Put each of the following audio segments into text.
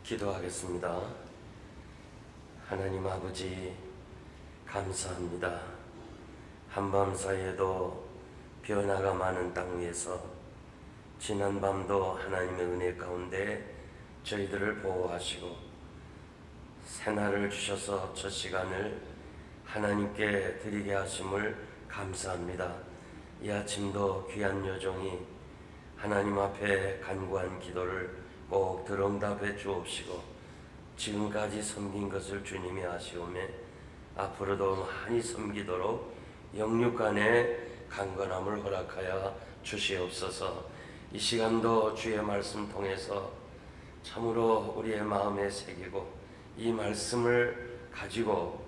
기도하겠습니다. 하나님 아버지, 감사합니다. 한밤 사이에도 변화가 많은 땅 위에서 지난 밤도 하나님의 은혜 가운데 저희들을 보호하시고 새날을 주셔서 첫 시간을 하나님께 드리게 하심을 감사합니다. 이 아침도 귀한 여종이 하나님 앞에 간구한 기도를 꼭 들응답해 주옵시고 지금까지 섬긴 것을 주님이 아시오매 앞으로도 많이 섬기도록 영육간의 강건함을 허락하여 주시옵소서. 이 시간도 주의 말씀 통해서 참으로 우리의 마음에 새기고 이 말씀을 가지고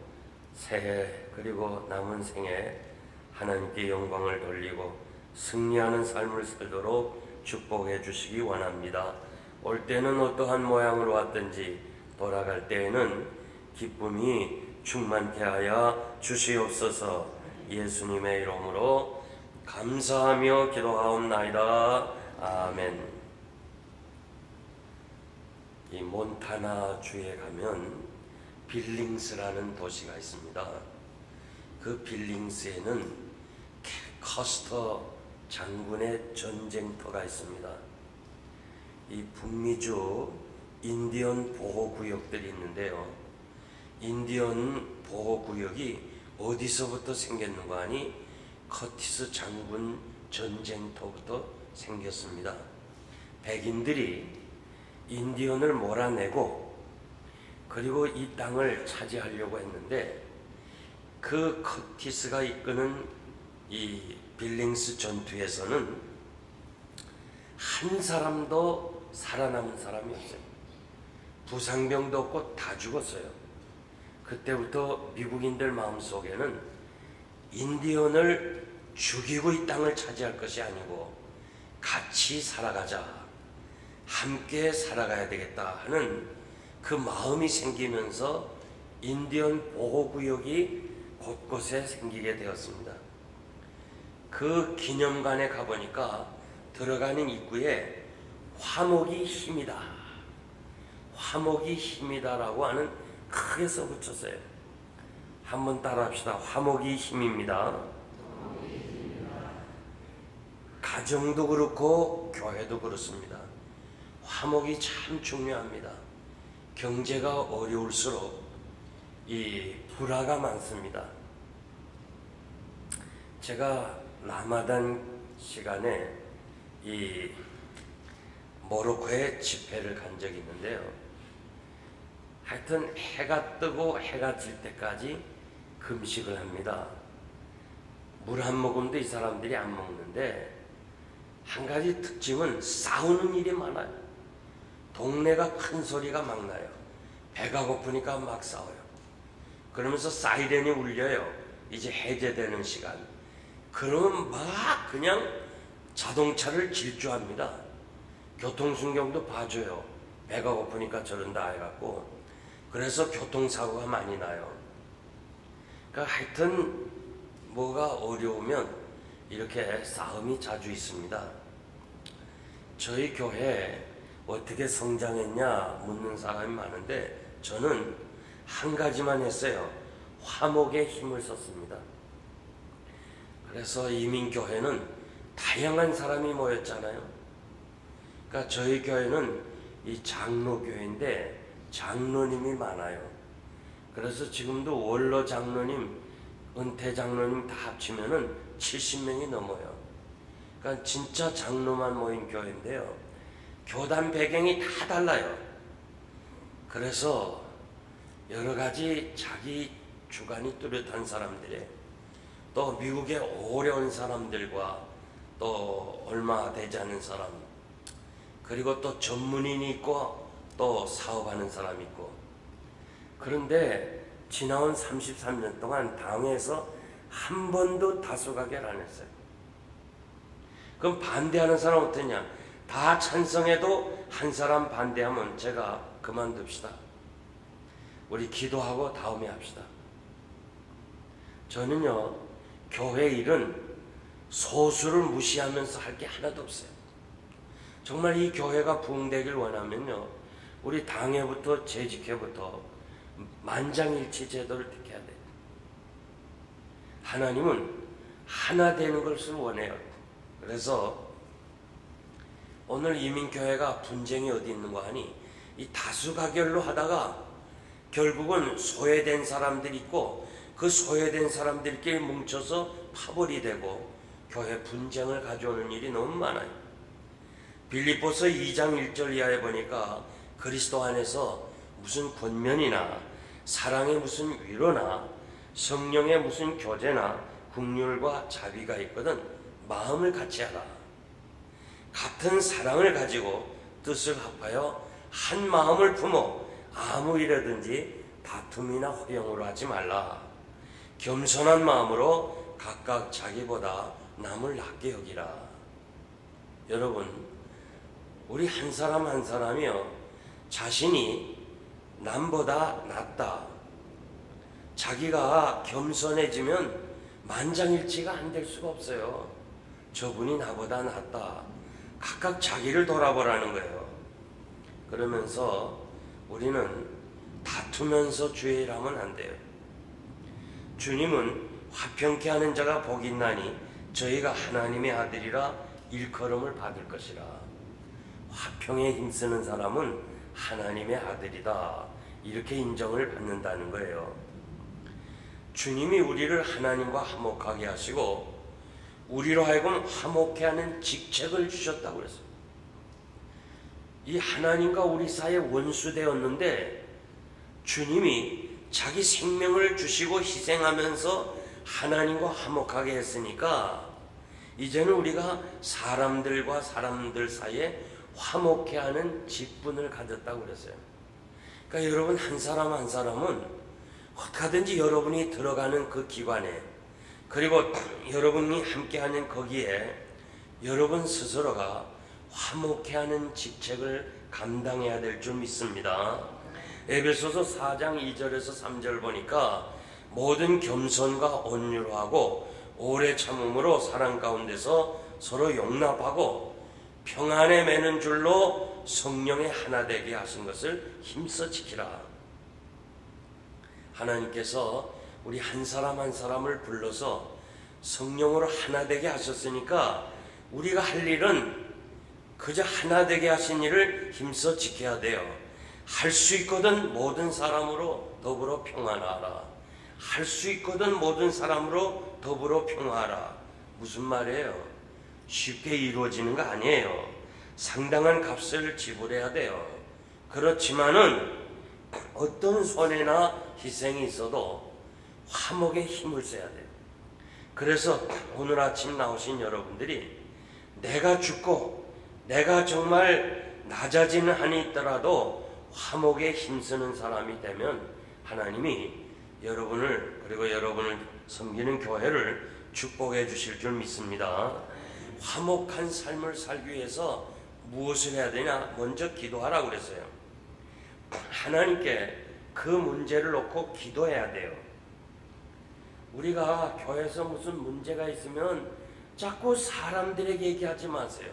새해 그리고 남은 생에 하나님께 영광을 돌리고 승리하는 삶을 살도록 축복해 주시기 원합니다. 올 때는 어떠한 모양으로 왔든지 돌아갈 때에는 기쁨이 충만케 하여 주시옵소서. 예수님의 이름으로 감사하며 기도하옵나이다. 아멘. 이 몬타나 주에 가면 빌링스라는 도시가 있습니다. 그 빌링스에는 커스터 장군의 전쟁터가 있습니다. 이 북미주 인디언 보호구역들이 있는데요. 인디언 보호구역이 어디서부터 생겼는가 하니 커티스 장군 전쟁터부터 생겼습니다. 백인들이 인디언을 몰아내고 그리고 이 땅을 차지하려고 했는데 그 커티스가 이끄는 이 빌링스 전투에서는 한 사람도 살아남은 사람이 없어요. 부상병도 없고 다 죽었어요. 그때부터 미국인들 마음속에는 인디언을 죽이고 이 땅을 차지할 것이 아니고 같이 살아가자, 함께 살아가야 되겠다 하는 그 마음이 생기면서 인디언 보호구역이 곳곳에 생기게 되었습니다. 그 기념관에 가보니까 들어가는 입구에 화목이 힘이다, 화목이 힘이다라고 하는 크게 써붙였어요. 한번 따라합시다. 화목이 힘입니다. 가정도 그렇고 교회도 그렇습니다. 화목이 참 중요합니다. 경제가 어려울수록 이 불화가 많습니다. 제가 라마단 시간에 이 모로코에 집회를 간 적이 있는데요. 하여튼 해가 뜨고 해가 질 때까지 금식을 합니다. 물 한 모금도 이 사람들이 안 먹는데 한 가지 특징은 싸우는 일이 많아요. 동네가 큰 소리가 막 나요. 배가 고프니까 막 싸워요. 그러면서 사이렌이 울려요. 이제 해제되는 시간. 그러면 막 그냥 자동차를 질주합니다. 교통순경도 봐줘요. 배가 고프니까 저런다 해갖고. 그래서 교통사고가 많이 나요. 그러니까 하여튼 뭐가 어려우면 이렇게 싸움이 자주 있습니다. 저희 교회 어떻게 성장했냐 묻는 사람이 많은데 저는 한 가지만 했어요. 화목의 힘을 썼습니다. 그래서 이민교회는 다양한 사람이 모였잖아요. 그러니까 저희 교회는 이 장로교회인데 장로님이 많아요. 그래서 지금도 원로 장로님, 은퇴 장로님 다 합치면은 70명이 넘어요. 그러니까 진짜 장로만 모인 교회인데요. 교단 배경이 다 달라요. 그래서 여러 가지 자기 주관이 뚜렷한 사람들이 또 미국에 오래 온 사람들과 또 얼마 되지 않은 사람, 그리고 또 전문인이 있고 또 사업하는 사람이 있고. 그런데 지나온 33년 동안 당에서 한 번도 다수가결 안 했어요. 그럼 반대하는 사람 어떠냐? 다 찬성해도 한 사람 반대하면 제가 그만둡시다. 우리 기도하고 다음에 합시다. 저는요, 교회 일은 소수를 무시하면서 할 게 하나도 없어요. 정말 이 교회가 부흥되길 원하면요, 우리 당회부터 재직회부터 만장일치 제도를 지켜야 돼. 하나님은 하나 되는 것을 원해요. 그래서 오늘 이민교회가 분쟁이 어디 있는 거 아니? 이 다수가결로 하다가 결국은 소외된 사람들이 있고 그 소외된 사람들끼리 뭉쳐서 파벌이 되고 교회 분쟁을 가져오는 일이 너무 많아요. 빌립보서 2장 1절 이하에 보니까 그리스도 안에서 무슨 권면이나 사랑의 무슨 위로나 성령의 무슨 교제나 긍휼과 자비가 있거든 마음을 같이 하라. 같은 사랑을 가지고 뜻을 합하여 한 마음을 품어 아무 일이든지 다툼이나 허영으로 하지 말라. 겸손한 마음으로 각각 자기보다 남을 낮게 여기라. 여러분, 우리 한 사람 한 사람이요 자신이 남보다 낫다, 자기가 겸손해지면 만장일치가 안 될 수가 없어요. 저분이 나보다 낫다, 각각 자기를 돌아보라는 거예요. 그러면서 우리는 다투면서 주의 일하면 안 돼요. 주님은 화평케 하는 자가 복이 있나니 저희가 하나님의 아들이라 일컬음을 받을 것이라. 화평에 힘쓰는 사람은 하나님의 아들이다, 이렇게 인정을 받는다는 거예요. 주님이 우리를 하나님과 화목하게 하시고 우리로 하여금 화목케 하는 직책을 주셨다고 그랬어요. 이 하나님과 우리 사이에 원수되었는데 주님이 자기 생명을 주시고 희생하면서 하나님과 화목하게 했으니까 이제는 우리가 사람들과 사람들 사이에 화목케 하는 직분을 가졌다고 그랬어요. 그러니까 여러분 한 사람 한 사람은 어떻게든지 여러분이 들어가는 그 기관에, 그리고 여러분이 함께하는 거기에 여러분 스스로가 화목케 하는 직책을 감당해야 될 줄 믿습니다. 에베소서 4장 2절에서 3절 보니까 모든 겸손과 온유로 하고 오래 참음으로 사랑 가운데서 서로 용납하고 평안에 매는 줄로 성령의 하나 되게 하신 것을 힘써 지키라. 하나님께서 우리 한 사람 한 사람을 불러서 성령으로 하나 되게 하셨으니까 우리가 할 일은 그저 하나 되게 하신 일을 힘써 지켜야 돼요. 할 수 있거든 모든 사람으로 더불어 평안하라. 할 수 있거든 모든 사람으로 더불어 평화하라. 무슨 말이에요? 쉽게 이루어지는 거 아니에요. 상당한 값을 지불해야 돼요. 그렇지만은 어떤 손해나 희생이 있어도 화목에 힘을 써야 돼요. 그래서 오늘 아침 나오신 여러분들이 내가 죽고 내가 정말 낮아지는 한이 있더라도 화목에 힘쓰는 사람이 되면 하나님이 여러분을, 그리고 여러분을 섬기는 교회를 축복해 주실 줄 믿습니다. 화목한 삶을 살기 위해서 무엇을 해야 되냐? 먼저 기도하라고 그랬어요. 하나님께 그 문제를 놓고 기도해야 돼요. 우리가 교회에서 무슨 문제가 있으면 자꾸 사람들에게 얘기하지 마세요.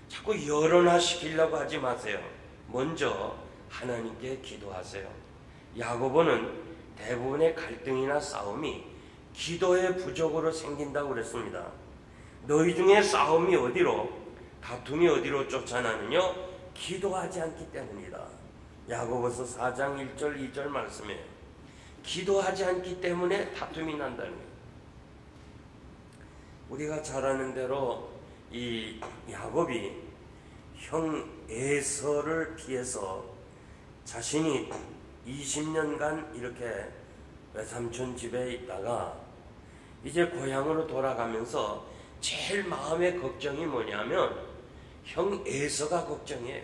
자꾸 여론화시키려고 하지 마세요. 먼저 하나님께 기도하세요. 야고보는 대부분의 갈등이나 싸움이 기도의 부족으로 생긴다고 그랬습니다. 너희 중에 싸움이 어디로, 다툼이 어디로 쫓아나느냐? 기도하지 않기 때문이다. 야고보서 4장 1절 2절 말씀이에요. 기도하지 않기 때문에 다툼이 난다는 거예요. 우리가 잘 아는 대로 이 야곱이 형 에서를 피해서 자신이 20년간 이렇게 외삼촌 집에 있다가 이제 고향으로 돌아가면서 제일 마음의 걱정이 뭐냐면 형 에서가 걱정이에요.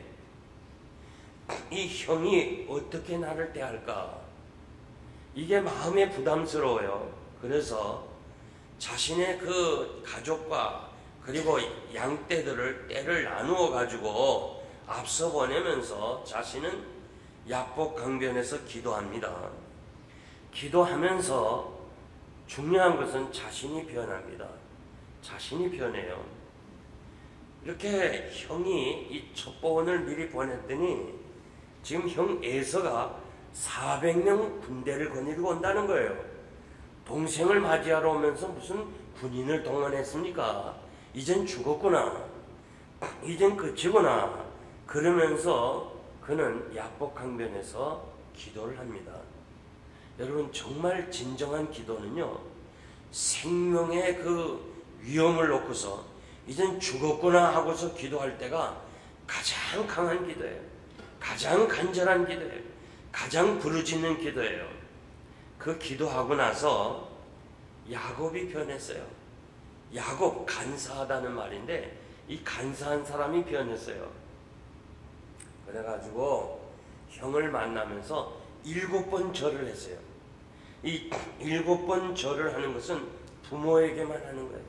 이 형이 어떻게 나를 대할까? 이게 마음에 부담스러워요. 그래서 자신의 그 가족과 그리고 양떼들을 떼를 나누어 가지고 앞서 보내면서 자신은 야복 강변에서 기도합니다. 기도하면서 중요한 것은 자신이 변합니다. 자신이 변해요. 이렇게 형이 이 첩보원을 미리 보냈더니 지금 형 에서가 400명 군대를 거느리고 온다는 거예요. 동생을 맞이하러 오면서 무슨 군인을 동원했습니까? 이젠 죽었구나. 이젠 끝이구나. 그러면서 그는 야복강변에서 기도를 합니다. 여러분, 정말 진정한 기도는요, 생명의 그 위험을 놓고서 이젠 죽었구나 하고서 기도할 때가 가장 강한 기도예요. 가장 간절한 기도예요. 가장 부르짖는 기도예요. 그 기도하고 나서 야곱이 변했어요. 야곱, 간사하다는 말인데 이 간사한 사람이 변했어요. 그래가지고 형을 만나면서 7번 절을 했어요. 이 7번 절을 하는 것은 부모에게만 하는 거예요.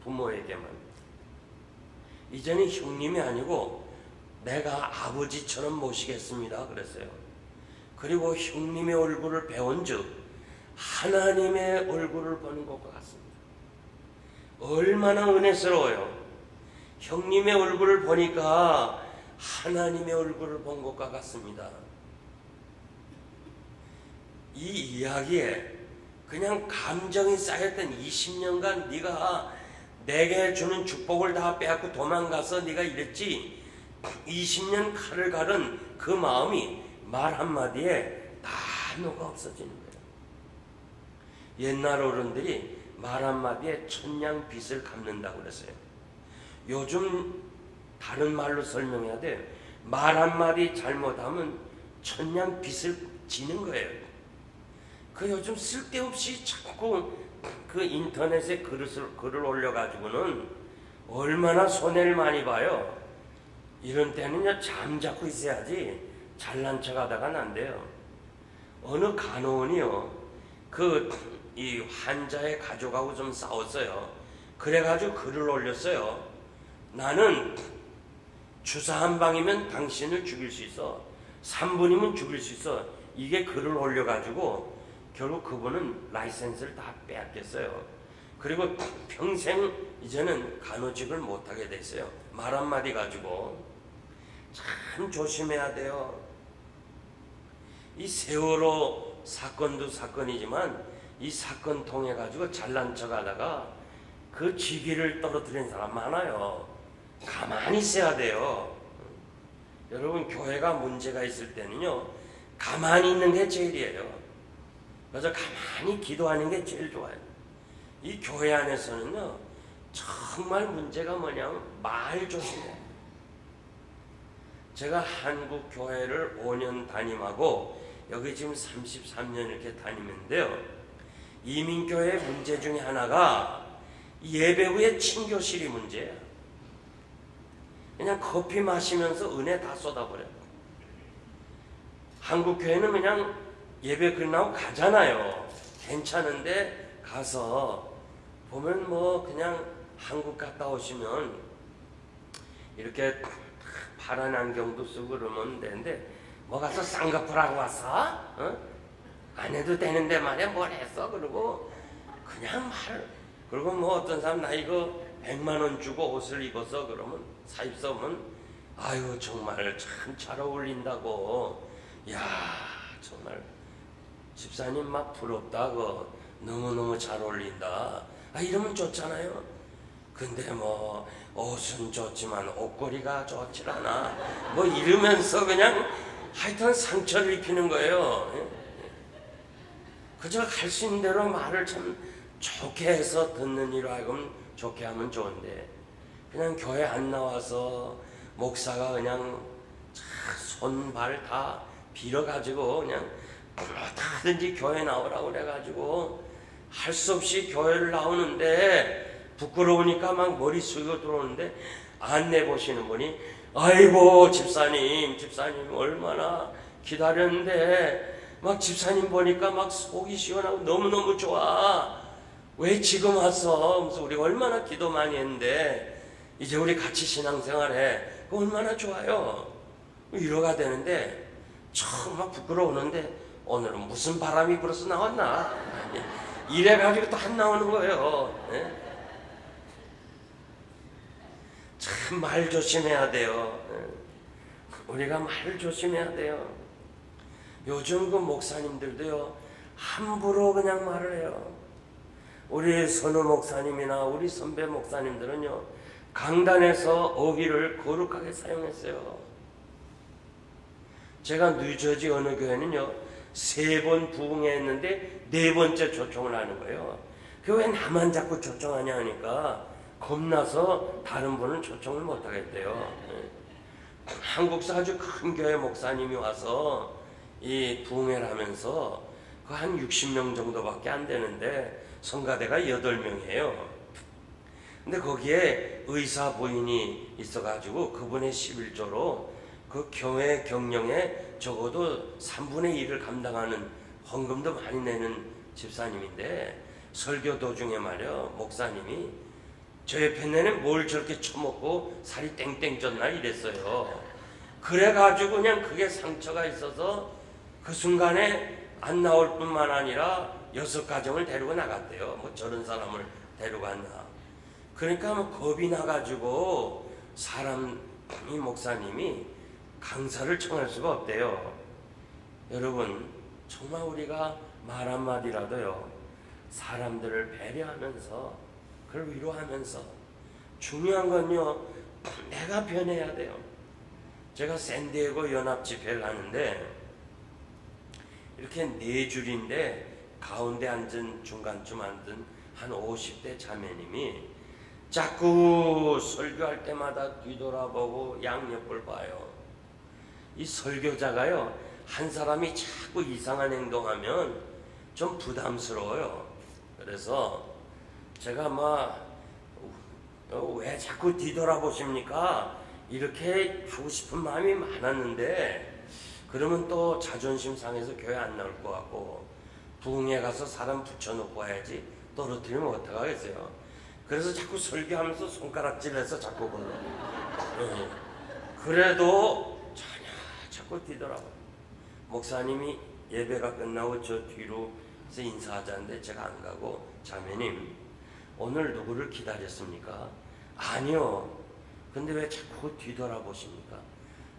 부모에게만. 이제는 형님이 아니고 내가 아버지처럼 모시겠습니다 그랬어요. 그리고 형님의 얼굴을 배운 즉 하나님의 얼굴을 보는 것과 같습니다. 얼마나 은혜스러워요. 형님의 얼굴을 보니까 하나님의 얼굴을 본 것과 같습니다. 이 이야기에 그냥 감정이 쌓였던 20년간 네가 내게 주는 축복을 다 빼앗고 도망가서 네가 이랬지, 20년 칼을 갈은 그 마음이 말 한마디에 다 녹아 없어지는 거예요. 옛날 어른들이 말 한마디에 천냥 빚을 갚는다고 그랬어요. 요즘 다른 말로 설명해야 돼. 말 한마디 잘못하면 천냥 빚을 지는 거예요. 그 요즘 쓸데없이 자꾸 그 인터넷에 글을 올려가지고는 얼마나 손해를 많이 봐요. 이런 때는요, 잠자고 있어야지 잘난 척 하다가는 안 돼요. 어느 간호원이요, 이 환자의 가족하고 좀 싸웠어요. 그래가지고 글을 올렸어요. 나는 주사 한 방이면 당신을 죽일 수 있어. 3분이면 죽일 수 있어. 이게 글을 올려가지고 결국 그분은 라이센스를 다 빼앗겼어요. 그리고 평생 이제는 간호직을 못하게 됐어요. 말 한마디 가지고. 참 조심해야 돼요. 이 세월호 사건도 사건이지만 이 사건 통해 가지고 잘난 척 하다가 그 직위를 떨어뜨린 사람 많아요. 가만히 있어야 돼요. 여러분, 교회가 문제가 있을 때는요, 가만히 있는 게 제일이에요. 그래서 가만히 기도하는 게 제일 좋아요. 이 교회 안에서는요, 정말 문제가 뭐냐면 말 조심해요. 제가 한국 교회를 5년 담임하고 여기 지금 33년 이렇게 다니는데요, 이민교회의 문제 중에 하나가 예배 후에 친교실이 문제예요. 그냥 커피 마시면서 은혜 다 쏟아버려요. 한국 교회는 그냥 예배 끝나고 가잖아요. 괜찮은데 가서 보면 뭐 그냥 한국 갔다 오시면 이렇게 파란 안경도 쓰고 그러면 되는데 뭐 가서 쌍꺼풀하고 왔어? 어? 안 해도 되는데 말이야 뭘 했어? 그러고 그냥 그리고 뭐 어떤 사람 나 이거 100만 원 주고 옷을 입어서 그러면 사입서 오면 아유 정말 참 잘 어울린다고, 야 정말 집사님 막 부럽다고, 너무너무 잘 어울린다, 이러면 좋잖아요. 근데 뭐 옷은 좋지만 옷걸이가 좋질 않아 뭐 이러면서 그냥 하여튼 상처를 입히는 거예요. 그저 할 수 있는 대로 말을 참 좋게 해서 듣는 이로 하여금 좋게 하면 좋은데, 그냥 교회 안 나와서 목사가 그냥 손발 다 빌어가지고 그냥 어디든지 교회 나오라고 그래가지고 할 수 없이 교회를 나오는데 부끄러우니까 막 머리 숙이고 들어오는데 안내 보시는 분이 아이고 집사님 얼마나 기다렸는데 막 집사님 보니까 막 속이 시원하고 너무너무 좋아. 왜 지금 왔어? 그래서 우리 얼마나 기도 많이 했는데 이제 우리 같이 신앙생활해. 얼마나 좋아요. 위로가 되는데 처음 막 부끄러우는데 오늘은 무슨 바람이 불어서 나왔나? 이래가지고 또 안 나오는 거예요. 참 그 말 조심해야 돼요. 우리가 말 조심해야 돼요. 요즘 그 목사님들도요, 함부로 그냥 말을 해요. 우리 선우 목사님이나 우리 선배 목사님들은요, 강단에서 어휘를 거룩하게 사용했어요. 제가 뉴저지 어느 교회는요, 3번 부흥했는데 4번째 초청을 하는 거예요. 그 왜 나만 자꾸 초청하냐 하니까 겁나서 다른 분은 초청을 못 하겠대요. 한국서 아주 큰 교회 목사님이 와서 이 부흥회를 하면서 그 한 60명 정도밖에 안 되는데 성가대가 8명이에요. 근데 거기에 의사 부인이 있어가지고 그분의 11조로 그 교회 경영에 적어도 3분의 1을 감당하는 헌금도 많이 내는 집사님인데, 설교 도중에 말이요, 목사님이 저 옆에 내는 뭘 저렇게 처먹고 살이 땡땡 쪘나 이랬어요. 그래가지고 그냥 그게 상처가 있어서 그 순간에 안 나올 뿐만 아니라 6가정을 데리고 나갔대요. 뭐 저런 사람을 데려갔나. 그러니까 뭐 겁이 나가지고 이 목사님이 강사를 청할 수가 없대요. 여러분, 정말 우리가 말 한마디라도요, 사람들을 배려하면서 그걸 위로하면서, 중요한 건요, 내가 변해야 돼요. 제가 샌디에고 연합 집회를 하는데 이렇게 4줄인데 가운데 앉은 중간쯤 앉은 한 50대 자매님이 자꾸 설교할 때마다 뒤돌아보고 양옆을 봐요. 이 설교자가요, 한 사람이 자꾸 이상한 행동하면 좀 부담스러워요. 그래서 제가 왜 자꾸 뒤돌아보십니까? 이렇게 하고 싶은 마음이 많았는데, 그러면 또 자존심 상해서 교회 안 나올 것 같고, 부흥회 가서 사람 붙여놓고 와야지 떨어뜨리면 어떡하겠어요. 그래서 자꾸 설교하면서 손가락질해서 자꾸 보는. 그래도 전혀 자꾸 뒤돌아봐. 목사님이 예배가 끝나고 저 뒤로 해서 인사하자는데 제가 안 가고, 자매님 오늘 누구를 기다렸습니까? 아니요. 근데 왜 자꾸 뒤돌아보십니까?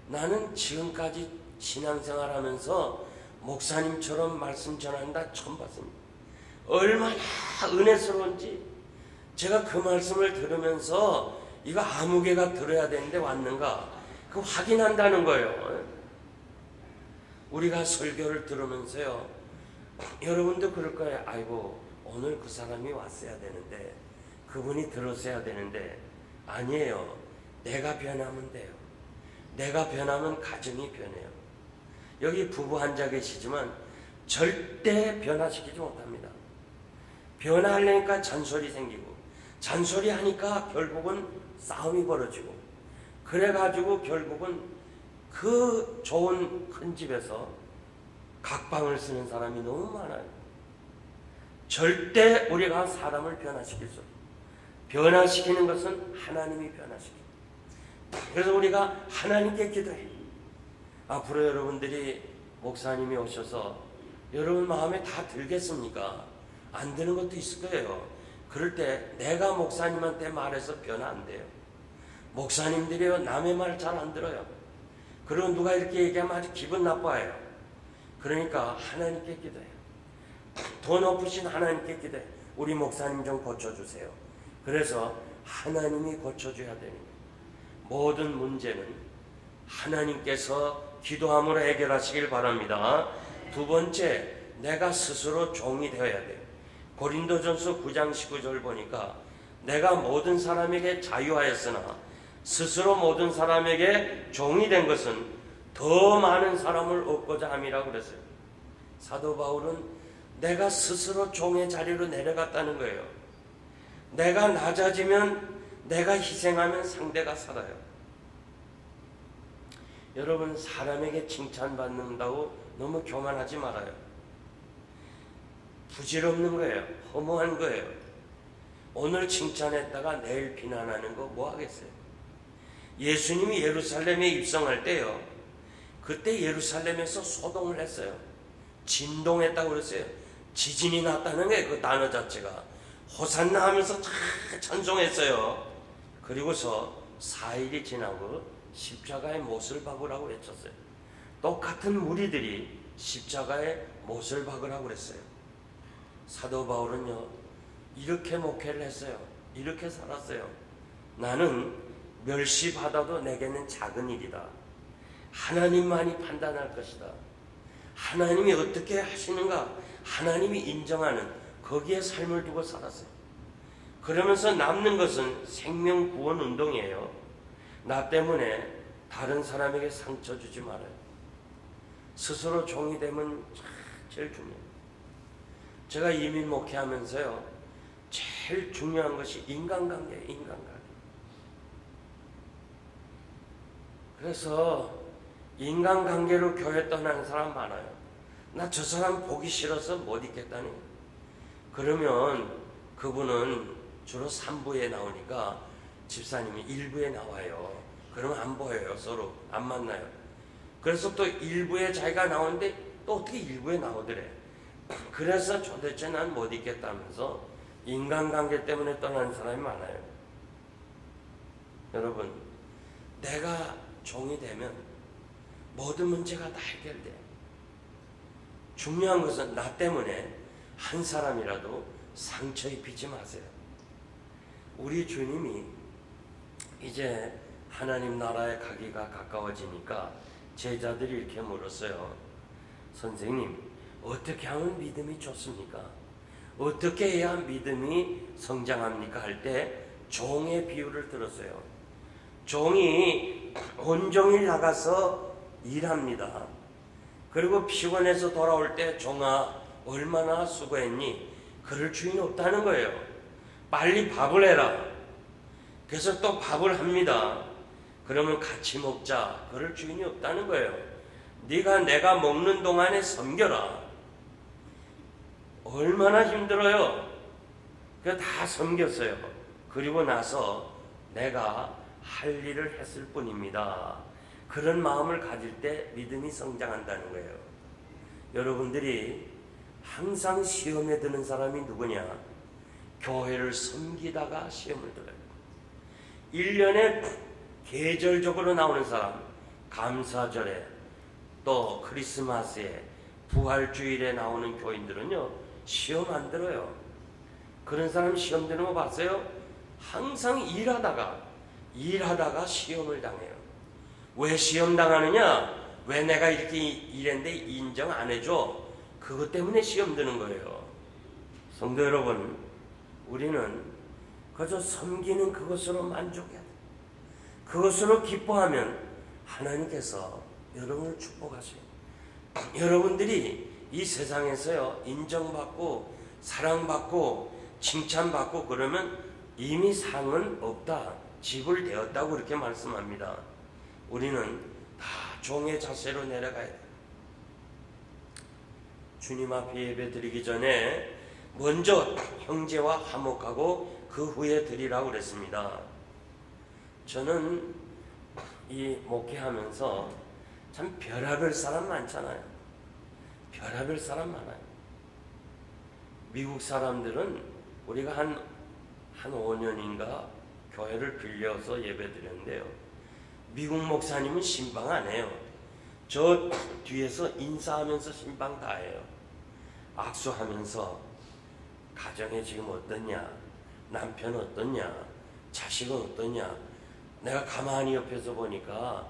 나는 지금까지 신앙생활 하면서 목사님처럼 말씀 전한다 처음 봤습니다. 얼마나 은혜스러운지. 제가 그 말씀을 들으면서 이거 아무 개가 들어야 되는데 왔는가, 그 확인한다는 거예요. 우리가 설교를 들으면서요, 여러분도 그럴 거예요. 아이고, 오늘 그 사람이 왔어야 되는데, 그분이 들었어야 되는데. 아니에요. 내가 변하면 돼요. 내가 변하면 가정이 변해요. 여기 부부 앉아 계시지만 절대 변화시키지 못합니다. 변화하려니까 잔소리 생기고, 잔소리 하니까 결국은 싸움이 벌어지고, 그래가지고 결국은 그 좋은 큰 집에서 각방을 쓰는 사람이 너무 많아요. 절대 우리가 사람을 변화시킬 수 없어요. 변화시키는 것은 하나님이 변화시킵니다. 그래서 우리가 하나님께 기도해요. 앞으로 여러분들이 목사님이 오셔서 여러분 마음에 다 들겠습니까? 안 드는 것도 있을 거예요. 그럴 때 내가 목사님한테 말해서 변화 안 돼요. 목사님들이요, 남의 말 잘 안 들어요. 그리고 누가 이렇게 얘기하면 아주 기분 나빠요. 그러니까 하나님께 기도해요. 더 높으신 하나님께 기도해요. 우리 목사님 좀 고쳐주세요. 그래서 하나님이 고쳐줘야 되는 거예요. 모든 문제는 하나님께서 기도함으로 해결하시길 바랍니다. 두 번째, 내가 스스로 종이 되어야 돼요. 고린도전서 9장 19절 보니까 내가 모든 사람에게 자유하였으나 스스로 모든 사람에게 종이 된 것은 더 많은 사람을 얻고자 함이라고 그랬어요. 사도 바울은 내가 스스로 종의 자리로 내려갔다는 거예요. 내가 낮아지면, 내가 희생하면 상대가 살아요. 여러분, 사람에게 칭찬받는다고 너무 교만하지 말아요. 부질없는 거예요. 허무한 거예요. 오늘 칭찬했다가 내일 비난하는 거 뭐 하겠어요? 예수님이 예루살렘에 입성할 때요, 그때 예루살렘에서 소동을 했어요. 진동했다고 그랬어요. 지진이 났다는 거예요. 그 단어 자체가. 호산나 하면서 찬송했어요. 그리고서 4일이 지나고 십자가의 못을 박으라고 외쳤어요. 똑같은 무리들이 십자가의 못을 박으라고 그랬어요. 사도 바울은요, 이렇게 목회를 했어요. 이렇게 살았어요. 나는 멸시받아도 내게는 작은 일이다. 하나님만이 판단할 것이다. 하나님이 어떻게 하시는가 하나님이 인정하는 거기에 삶을 두고 살았어요. 그러면서 남는 것은 생명 구원 운동이에요. 나 때문에 다른 사람에게 상처 주지 말아요. 스스로 종이 되면 제일 중요해요. 제가 이민 목회하면서요, 제일 중요한 것이 인간관계예요. 인간관계. 그래서 인간관계로 교회 떠나는 사람 많아요. 나 저 사람 보기 싫어서 못 있겠다니. 그러면 그분은 주로 3부에 나오니까 집사님이 1부에 나와요. 그러면 안 보여요. 서로 안 만나요. 그래서 또 1부에 자기가 나오는데 또 어떻게 1부에 나오더래. 그래서 도대체 난 못 있겠다면서 인간관계 때문에 떠나는 사람이 많아요. 여러분, 내가 종이 되면 모든 문제가 다 해결돼. 중요한 것은 나 때문에 한 사람이라도 상처 입히지 마세요. 우리 주님이 이제 하나님 나라에 가기가 가까워지니까 제자들이 이렇게 물었어요. 선생님, 어떻게 하면 믿음이 좋습니까? 어떻게 해야 믿음이 성장합니까? 할 때 종의 비유를 들었어요. 종이 온종일 나가서 일합니다. 그리고 피곤해서 돌아올 때 종아 얼마나 수고했니? 그럴 주인 없다는 거예요. 빨리 밥을 해라. 그래서 또 밥을 합니다. 그러면 같이 먹자. 그럴 주인이 없다는 거예요. 네가 내가 먹는 동안에 섬겨라. 얼마나 힘들어요. 그거 다 섬겼어요. 그리고 나서 내가 할 일을 했을 뿐입니다. 그런 마음을 가질 때 믿음이 성장한다는 거예요. 여러분들이 항상 시험에 드는 사람이 누구냐? 교회를 섬기다가 시험을 들어요. 1년에 계절적으로 나오는 사람, 감사절에 또 크리스마스에 부활주일에 나오는 교인들은요, 시험 안 들어요. 그런 사람 시험 드는 거 봤어요? 항상 일하다가 시험을 당해요. 왜 시험 당하느냐? 왜 내가 이렇게 일했는데 인정 안 해줘? 그것 때문에 시험 드는 거예요. 성도 여러분, 우리는 그저 섬기는 그것으로 만족해야 돼요. 그것으로 기뻐하면 하나님께서 여러분을 축복하세요. 여러분들이 이 세상에서요, 인정받고 사랑받고 칭찬받고 그러면 이미 상은 없다, 지불되었다고 그렇게 말씀합니다. 우리는 다 종의 자세로 내려가야 돼요. 주님 앞에 예배 드리기 전에 먼저 형제와 화목하고 그 후에 드리라고 그랬습니다. 저는 이 목회하면서 참 별의별 사람 많잖아요. 별의별 사람 많아요. 미국 사람들은 우리가 한 5년인가 교회를 빌려서 예배 드렸는데요. 미국 목사님은 신방 안 해요. 저 뒤에서 인사하면서 신방 다 해요. 악수하면서 가정에 지금 어떠냐, 남편 어떠냐, 자식은 어떠냐. 내가 가만히 옆에서 보니까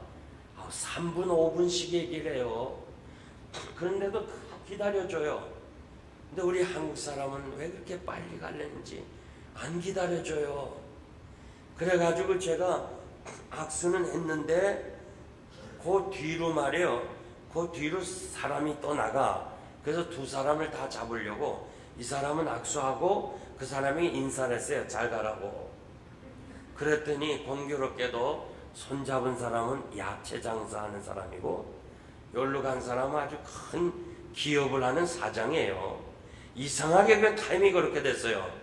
3분 5분씩 얘기를 해요. 그런데도 다 기다려줘요. 근데 우리 한국 사람은 왜 그렇게 빨리 가려는지 안 기다려줘요. 그래가지고 제가 악수는 했는데 그 뒤로 말이에요. 그 뒤로 사람이 또 나가. 그래서 두 사람을 다 잡으려고 이 사람은 악수하고 그 사람이 인사를 했어요. 잘 가라고. 그랬더니 공교롭게도 손잡은 사람은 야채 장사하는 사람이고 여기로 간 사람은 아주 큰 기업을 하는 사장이에요. 이상하게 그 타임이 그렇게 됐어요.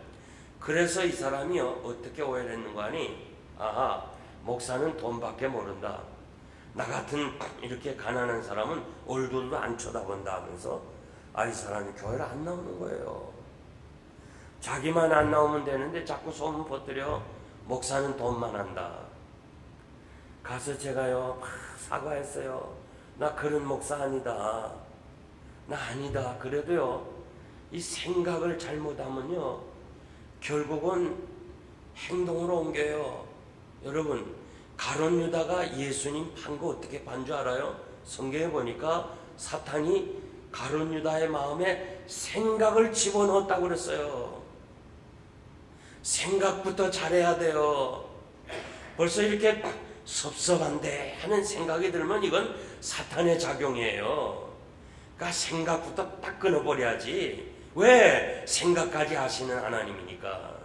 그래서 이 사람이요, 어떻게 오해를 했는가 하니, 아하, 목사는 돈밖에 모른다. 나 같은 이렇게 가난한 사람은 얼굴도 안 쳐다본다 하면서 이 사람이 교회를 안 나오는 거예요. 자기만 안 나오면 되는데 자꾸 소문 퍼뜨려 목사는 돈만 한다. 가서 제가요 막 사과했어요. 나 그런 목사 아니다. 나 아니다. 그래도요 이 생각을 잘못하면요 결국은 행동으로 옮겨요. 여러분 가룟 유다가 예수님 판 거 어떻게 판 줄 알아요? 성경에 보니까 사탄이 가룟 유다의 마음에 생각을 집어넣었다고 그랬어요. 생각부터 잘해야 돼요. 벌써 이렇게 섭섭한데 하는 생각이 들면 이건 사탄의 작용이에요. 그러니까 생각부터 딱 끊어버려야지. 왜? 생각까지 하시는 하나님이니까.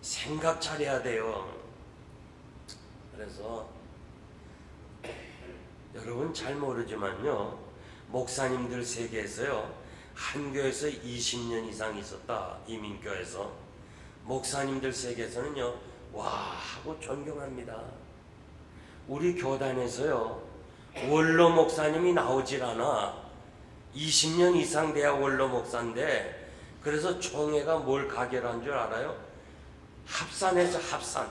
생각 잘해야 돼요. 그래서 여러분 잘 모르지만요 목사님들 세계에서요 한 교회에서 20년 이상 있었다. 이민교에서 목사님들 세계에서는요 와 하고 존경합니다. 우리 교단에서요 원로 목사님이 나오질 않아. 20년 이상 돼야 원로 목사인데 그래서 총회가 뭘 가결한 줄 알아요? 합산해서 합산.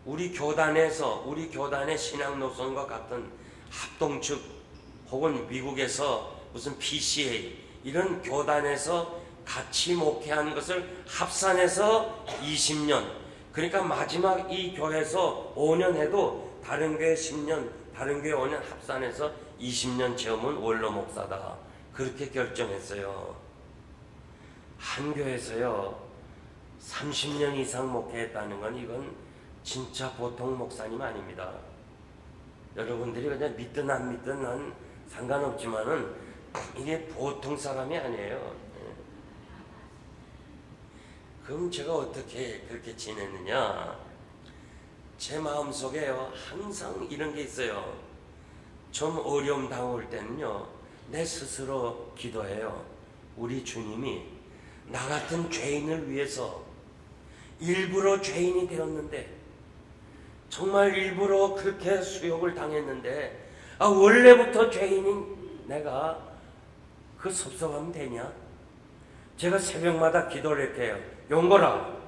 우리 교단의 신앙 노선과 같은 합동측 혹은 미국에서 무슨 PCA 이런 교단에서 같이 목회한 것을 합산해서 20년. 그러니까 마지막 이 교회에서 5년 해도 다른 교회 10년, 다른 교회 5년 합산해서 20년 채우면 원로 목사다. 그렇게 결정했어요. 한 교회에서요 30년 이상 목회했다는 건 이건 진짜 보통 목사님 아닙니다. 여러분들이 그냥 믿든 안 믿든 난 상관없지만은 이게 보통 사람이 아니에요. 그럼 제가 어떻게 그렇게 지냈느냐? 제 마음속에요 항상 이런 게 있어요. 좀 어려움 당할 때는요 내 스스로 기도해요. 우리 주님이 나 같은 죄인을 위해서 일부러 죄인이 되었는데 정말 일부러 그렇게 수욕을 당했는데 원래부터 죄인인 내가 그 섭섭하면 되냐? 제가 새벽마다 기도를 이렇게 해요. 용거라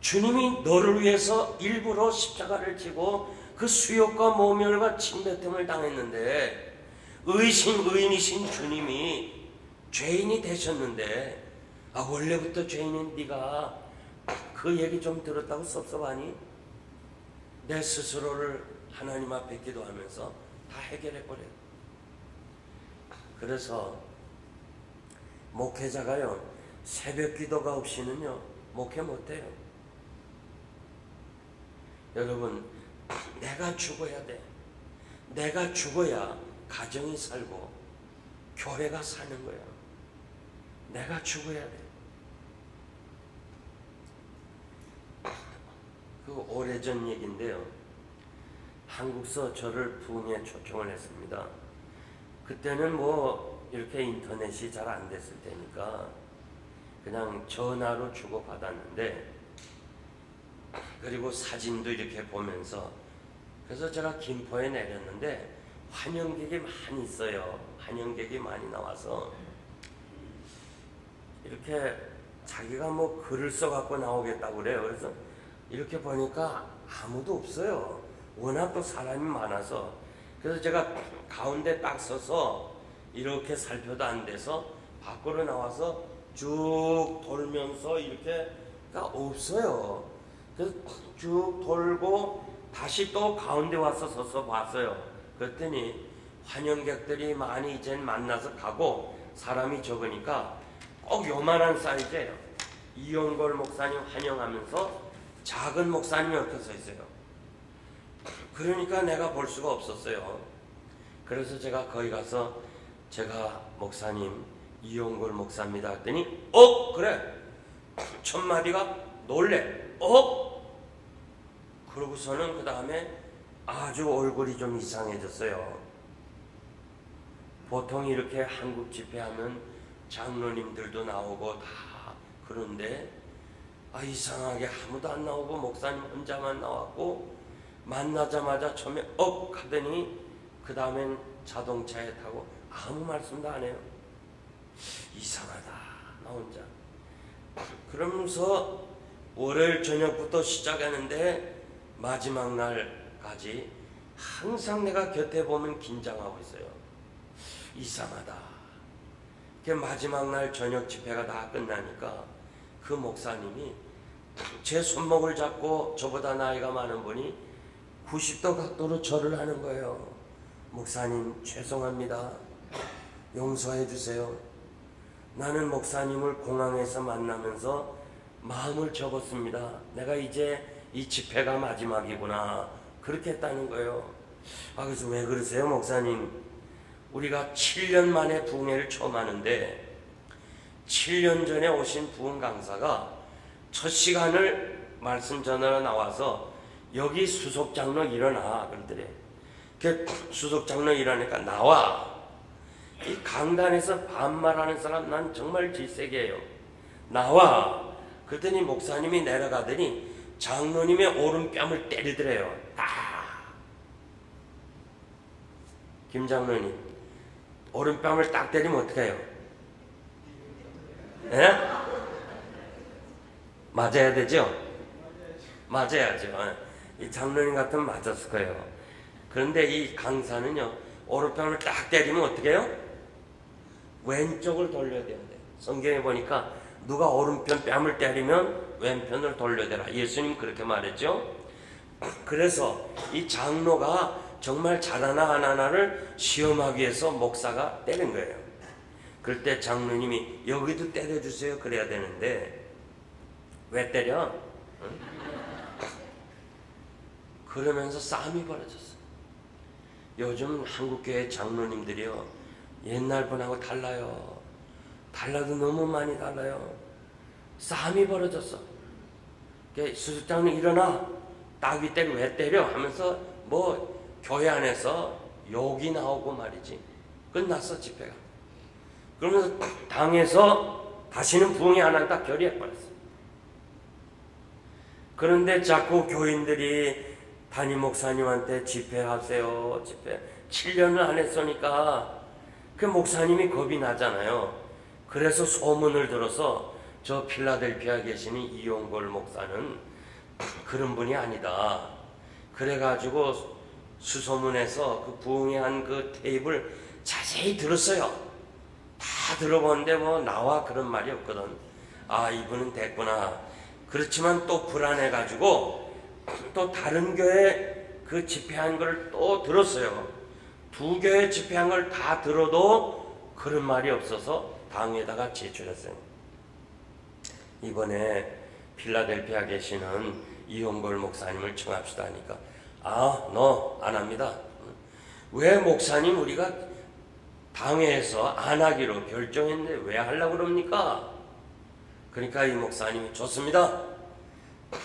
주님이 너를 위해서 일부러 십자가를 지고 그 수욕과 모멸과 침뱉음을 당했는데 의인이신 주님이 죄인이 되셨는데 원래부터 죄인인 네가 그 얘기 좀 들었다고 섭섭하니? 내 스스로를 하나님 앞에 기도하면서 다 해결해버려요. 그래서 목회자가요 새벽 기도가 없이는요 목회 못해요. 여러분 내가 죽어야 돼. 내가 죽어야 가정이 살고 교회가 사는 거야. 내가 죽어야 돼. 그 오래전 얘기인데요. 한국서 저를 부흥에 초청을 했습니다. 그때는 뭐 이렇게 인터넷이 잘 안 됐을 때니까 그냥 전화로 주고받았는데 그리고 사진도 이렇게 보면서 그래서 제가 김포에 내렸는데 환영객이 많이 있어요. 환영객이 많이 나와서 이렇게 자기가 뭐 글을 써갖고 나오겠다고 그래요. 그래서 이렇게 보니까 아무도 없어요. 워낙 또 사람이 많아서. 그래서 제가 가운데 딱 서서 이렇게 살펴도 안 돼서 밖으로 나와서 쭉 돌면서 이렇게 없어요. 그래서 쭉 돌고 다시 또 가운데 와서 서서 봤어요. 그랬더니 환영객들이 많이 이제 만나서 가고 사람이 적으니까 꼭 요만한 사이즈예요. 이용걸 목사님 환영하면서 작은 목사님이 이렇게 서 있어요. 그러니까 내가 볼 수가 없었어요. 그래서 제가 거기 가서 제가 목사님 이용걸 목사입니다 했더니 그래 첫 마디가 놀래. 그러고서는 그 다음에 아주 얼굴이 좀 이상해졌어요. 보통 이렇게 한국 집회하면 장로님들도 나오고 다 그런데 이상하게 아무도 안 나오고 목사님 혼자만 나왔고 만나자마자 처음에 하더니 그 다음엔 자동차에 타고 아무 말씀도 안 해요. 이상하다 나 혼자. 그러면서 월요일 저녁부터 시작하는데 마지막 날 가지 항상 내가 곁에 보면 긴장하고 있어요. 이상하다. 그 마지막 날 저녁 집회가 다 끝나니까 그 목사님이 제 손목을 잡고 저보다 나이가 많은 분이 90도 각도로 절을 하는 거예요. 목사님 죄송합니다. 용서해 주세요. 나는 목사님을 공항에서 만나면서 마음을 접었습니다. 내가 이제 이 집회가 마지막이구나. 그렇게 했다는 거예요. 그래서 왜 그러세요 목사님? 우리가 7년 만에 부흥회를 처음 하는데 7년 전에 오신 부흥 강사가 첫 시간을 말씀 전하러 나와서 여기 수석 장로 일어나 그러더래. 그 수석 장로 일어나니까 나와. 이 강단에서 반말하는 사람 난 정말 질색이에요. 나와. 그랬더니 목사님이 내려가더니 장로님의 오른뺨을 때리더래요. 김 장로님 오른뺨을 딱 때리면 어떡해요? 예? 맞아야 되죠? 맞아야죠. 이 장로님 같으면 맞았을 거예요. 그런데 이 강사는요, 오른뺨을 딱 때리면 어떻게 해요? 왼쪽을 돌려야 되는데, 성경에 보니까 누가 오른편 뺨을 때리면 왼편을 돌려대라. 예수님 그렇게 말했죠. 그래서 이 장로가 정말 잘하나 안 하나를 시험하기 위해서 목사가 때린 거예요. 그럴 때 장로님이 여기도 때려주세요 그래야 되는데 왜 때려? 응? 그러면서 싸움이 벌어졌어. 요즘 한국교회 장로님들이요 옛날 분하고 달라요. 달라도 너무 많이 달라요. 싸움이 벌어졌어. 수석장로 일어나. 딱 이때 왜 때려? 하면서 뭐 교회 안에서 욕이 나오고 말이지. 끝났어 집회가. 그러면서 당에서 다시는 부흥회 안 한다 결의해버렸어. 그런데 자꾸 교인들이 담임 목사님한테 집회하세요. 집회 7년을 안 했으니까 그 목사님이 겁이 나잖아요. 그래서 소문을 들어서 저 필라델피아에 계시는 이용걸 목사는 그런 분이 아니다. 그래가지고 수소문에서 그 부흥회 한 그 테이프를 자세히 들었어요. 다 들어보는데 뭐 나와 그런 말이 없거든. 이분은 됐구나. 그렇지만 또 불안해가지고 또 다른 교회 그 집회한 걸 또 들었어요. 두 교회 집회한 걸 다 들어도 그런 말이 없어서 당에다가 제출했어요. 이번에 필라델피아 계시는 이용걸 목사님을 청합시다 하니까 너 안 합니다. 왜 목사님 우리가 당회에서 안 하기로 결정했는데 왜 하려고 그럽니까? 그러니까 이 목사님이 좋습니다.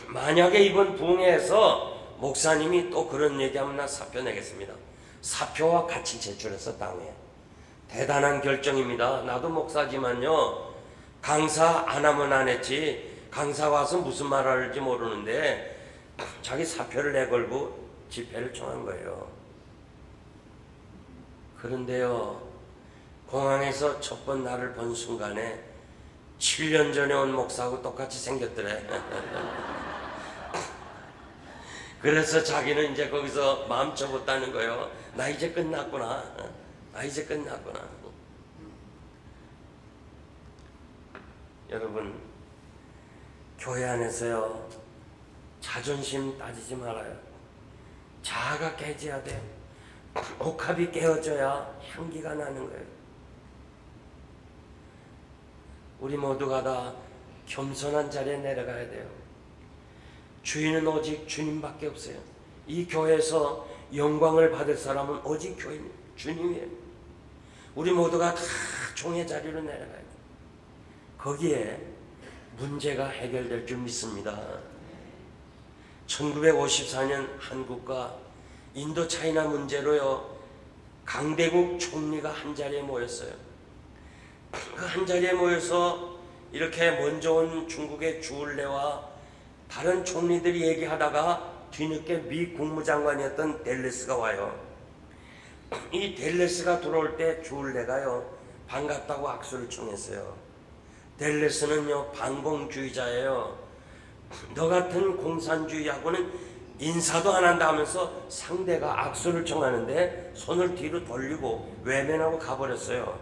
만약에 이번 부흥회에서 목사님이 또 그런 얘기하면 나 사표 내겠습니다. 사표와 같이 제출해서 당회. 대단한 결정입니다. 나도 목사지만요. 강사 안 하면 안 했지. 강사 와서 무슨 말 할지 모르는데 자기 사표를 내걸고 집회를 청한 거예요. 그런데요. 공항에서 첫 번 나를 본 순간에 7년 전에 온 목사하고 똑같이 생겼더래. 그래서 자기는 이제 거기서 마음 접었다는 거예요. 나 이제 끝났구나. 나 이제 끝났구나. 여러분, 교회 안에서요, 자존심 따지지 말아요. 자아가 깨져야 돼요. 옥합이 깨어져야 향기가 나는 거예요. 우리 모두가 다 겸손한 자리에 내려가야 돼요. 주인은 오직 주님밖에 없어요. 이 교회에서 영광을 받을 사람은 오직 주님이에요. 우리 모두가 다 종의 자리로 내려가야 돼요. 거기에 문제가 해결될 줄 믿습니다. 1954년 한국과 인도 차이나 문제로요, 강대국 총리가 한자리에 모였어요. 그 한자리에 모여서 이렇게 먼저 온 중국의 주얼레와 다른 총리들이 얘기하다가 뒤늦게 미 국무장관이었던 델레스가 와요. 이 델레스가 들어올 때 주얼레가요, 반갑다고 악수를 청했어요. 델레스는요, 반공주의자예요. 너 같은 공산주의하고는 인사도 안 한다 하면서 상대가 악수를 청하는데 손을 뒤로 돌리고 외면하고 가버렸어요.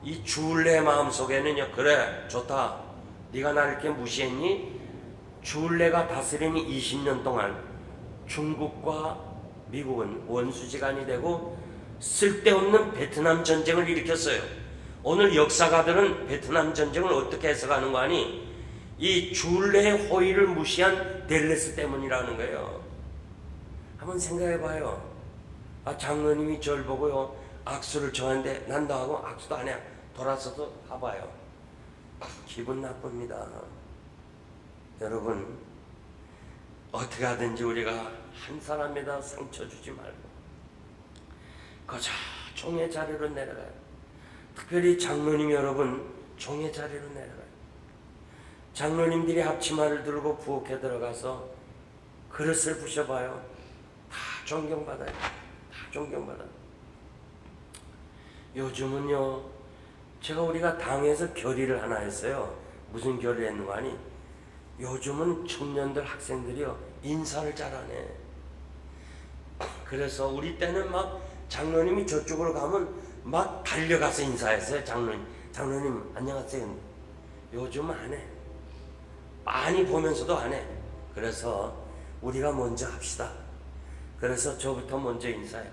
이 주울레의 마음속에는요, 그래 좋다, 네가 나를 이렇게 무시했니? 주울레가 다스리는 20년 동안 중국과 미국은 원수지간이 되고 쓸데없는 베트남 전쟁을 일으켰어요. 오늘 역사가들은 베트남 전쟁을 어떻게 해석하는 거 아니? 이 주울레의 호의를 무시한 델레스 때문이라는 거예요. 한번 생각해봐요. 장로님이 저를 보고요 악수를 청하는데 난도 하고 악수도 안 해. 돌아서서 가봐요. 기분 나쁩니다. 여러분, 어떻게 하든지 우리가 한 사람에다 상처 주지 말고 거저 종의 자리로 내려가요. 특별히 장로님 여러분, 종의 자리로 내려가요. 장로님들이 앞치마를 들고 부엌에 들어가서 그릇을 부셔봐요. 다 존경받아요. 다 존경받아요. 요즘은요, 우리가 당에서 결의를 하나 했어요. 무슨 결의를 했는가 하니, 요즘은 청년들, 학생들이요 인사를 잘하네. 그래서 우리 때는 막 장로님이 저쪽으로 가면 막 달려가서 인사했어요. 장로님 안녕하세요. 요즘은 안 해. 많이 보면서도 안 해. 그래서 우리가 먼저 합시다. 그래서 저부터 먼저 인사해.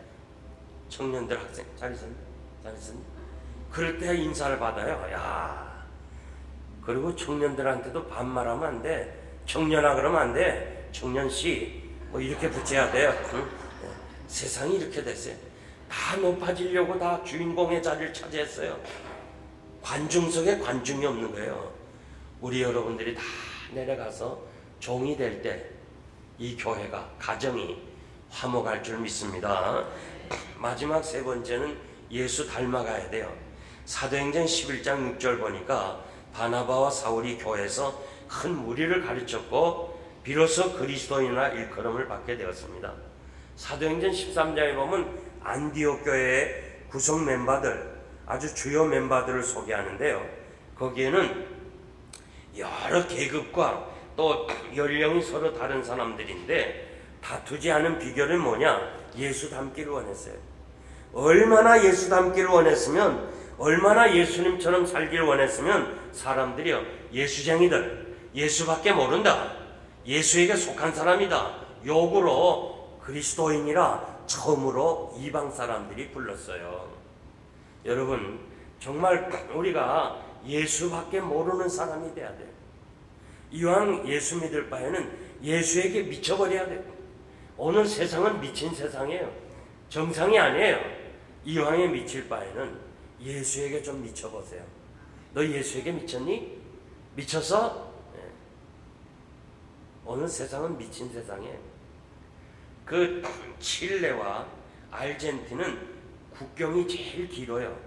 청년들, 학생 잘 있었니? 잘 있었니? 그럴 때 인사를 받아요. 야, 그리고 청년들한테도 반말하면 안 돼. 청년아 그러면 안 돼. 청년씨 뭐 이렇게 붙여야 돼요. 응? 세상이 이렇게 됐어요. 다 높아지려고 다 주인공의 자리를 차지했어요. 관중석에 관중이 없는 거예요. 우리 여러분들이 다 내려가서 종이 될 때 이 교회가, 가정이 화목할 줄 믿습니다. 마지막 세 번째는 예수 닮아가야 돼요. 사도행전 11장 6절 보니까 바나바와 사울이 교회에서 큰 무리를 가르쳤고 비로소 그리스도인이라 일컬음을 받게 되었습니다. 사도행전 13장에 보면 안디옥 교회의 구성 멤버들, 아주 주요 멤버들을 소개하는데요. 거기에는 여러 계급과 또 연령이 서로 다른 사람들인데 다투지 않은 비결은 뭐냐? 예수 닮기를 원했어요. 얼마나 예수 닮기를 원했으면, 얼마나 예수님처럼 살기를 원했으면 사람들이요, 예수쟁이들, 예수밖에 모른다, 예수에게 속한 사람이다, 욕으로 그리스도인이라 처음으로 이방 사람들이 불렀어요. 여러분, 정말 우리가 예수밖에 모르는 사람이 돼야 돼요. 이왕 예수 믿을 바에는 예수에게 미쳐버려야 돼요. 오늘 세상은 미친 세상이에요. 정상이 아니에요. 이왕에 미칠 바에는 예수에게 좀 미쳐보세요. 너 예수에게 미쳤니? 미쳐서? 네. 오늘 세상은 미친 세상이에요. 그 칠레와 아르헨티나는 국경이 제일 길어요.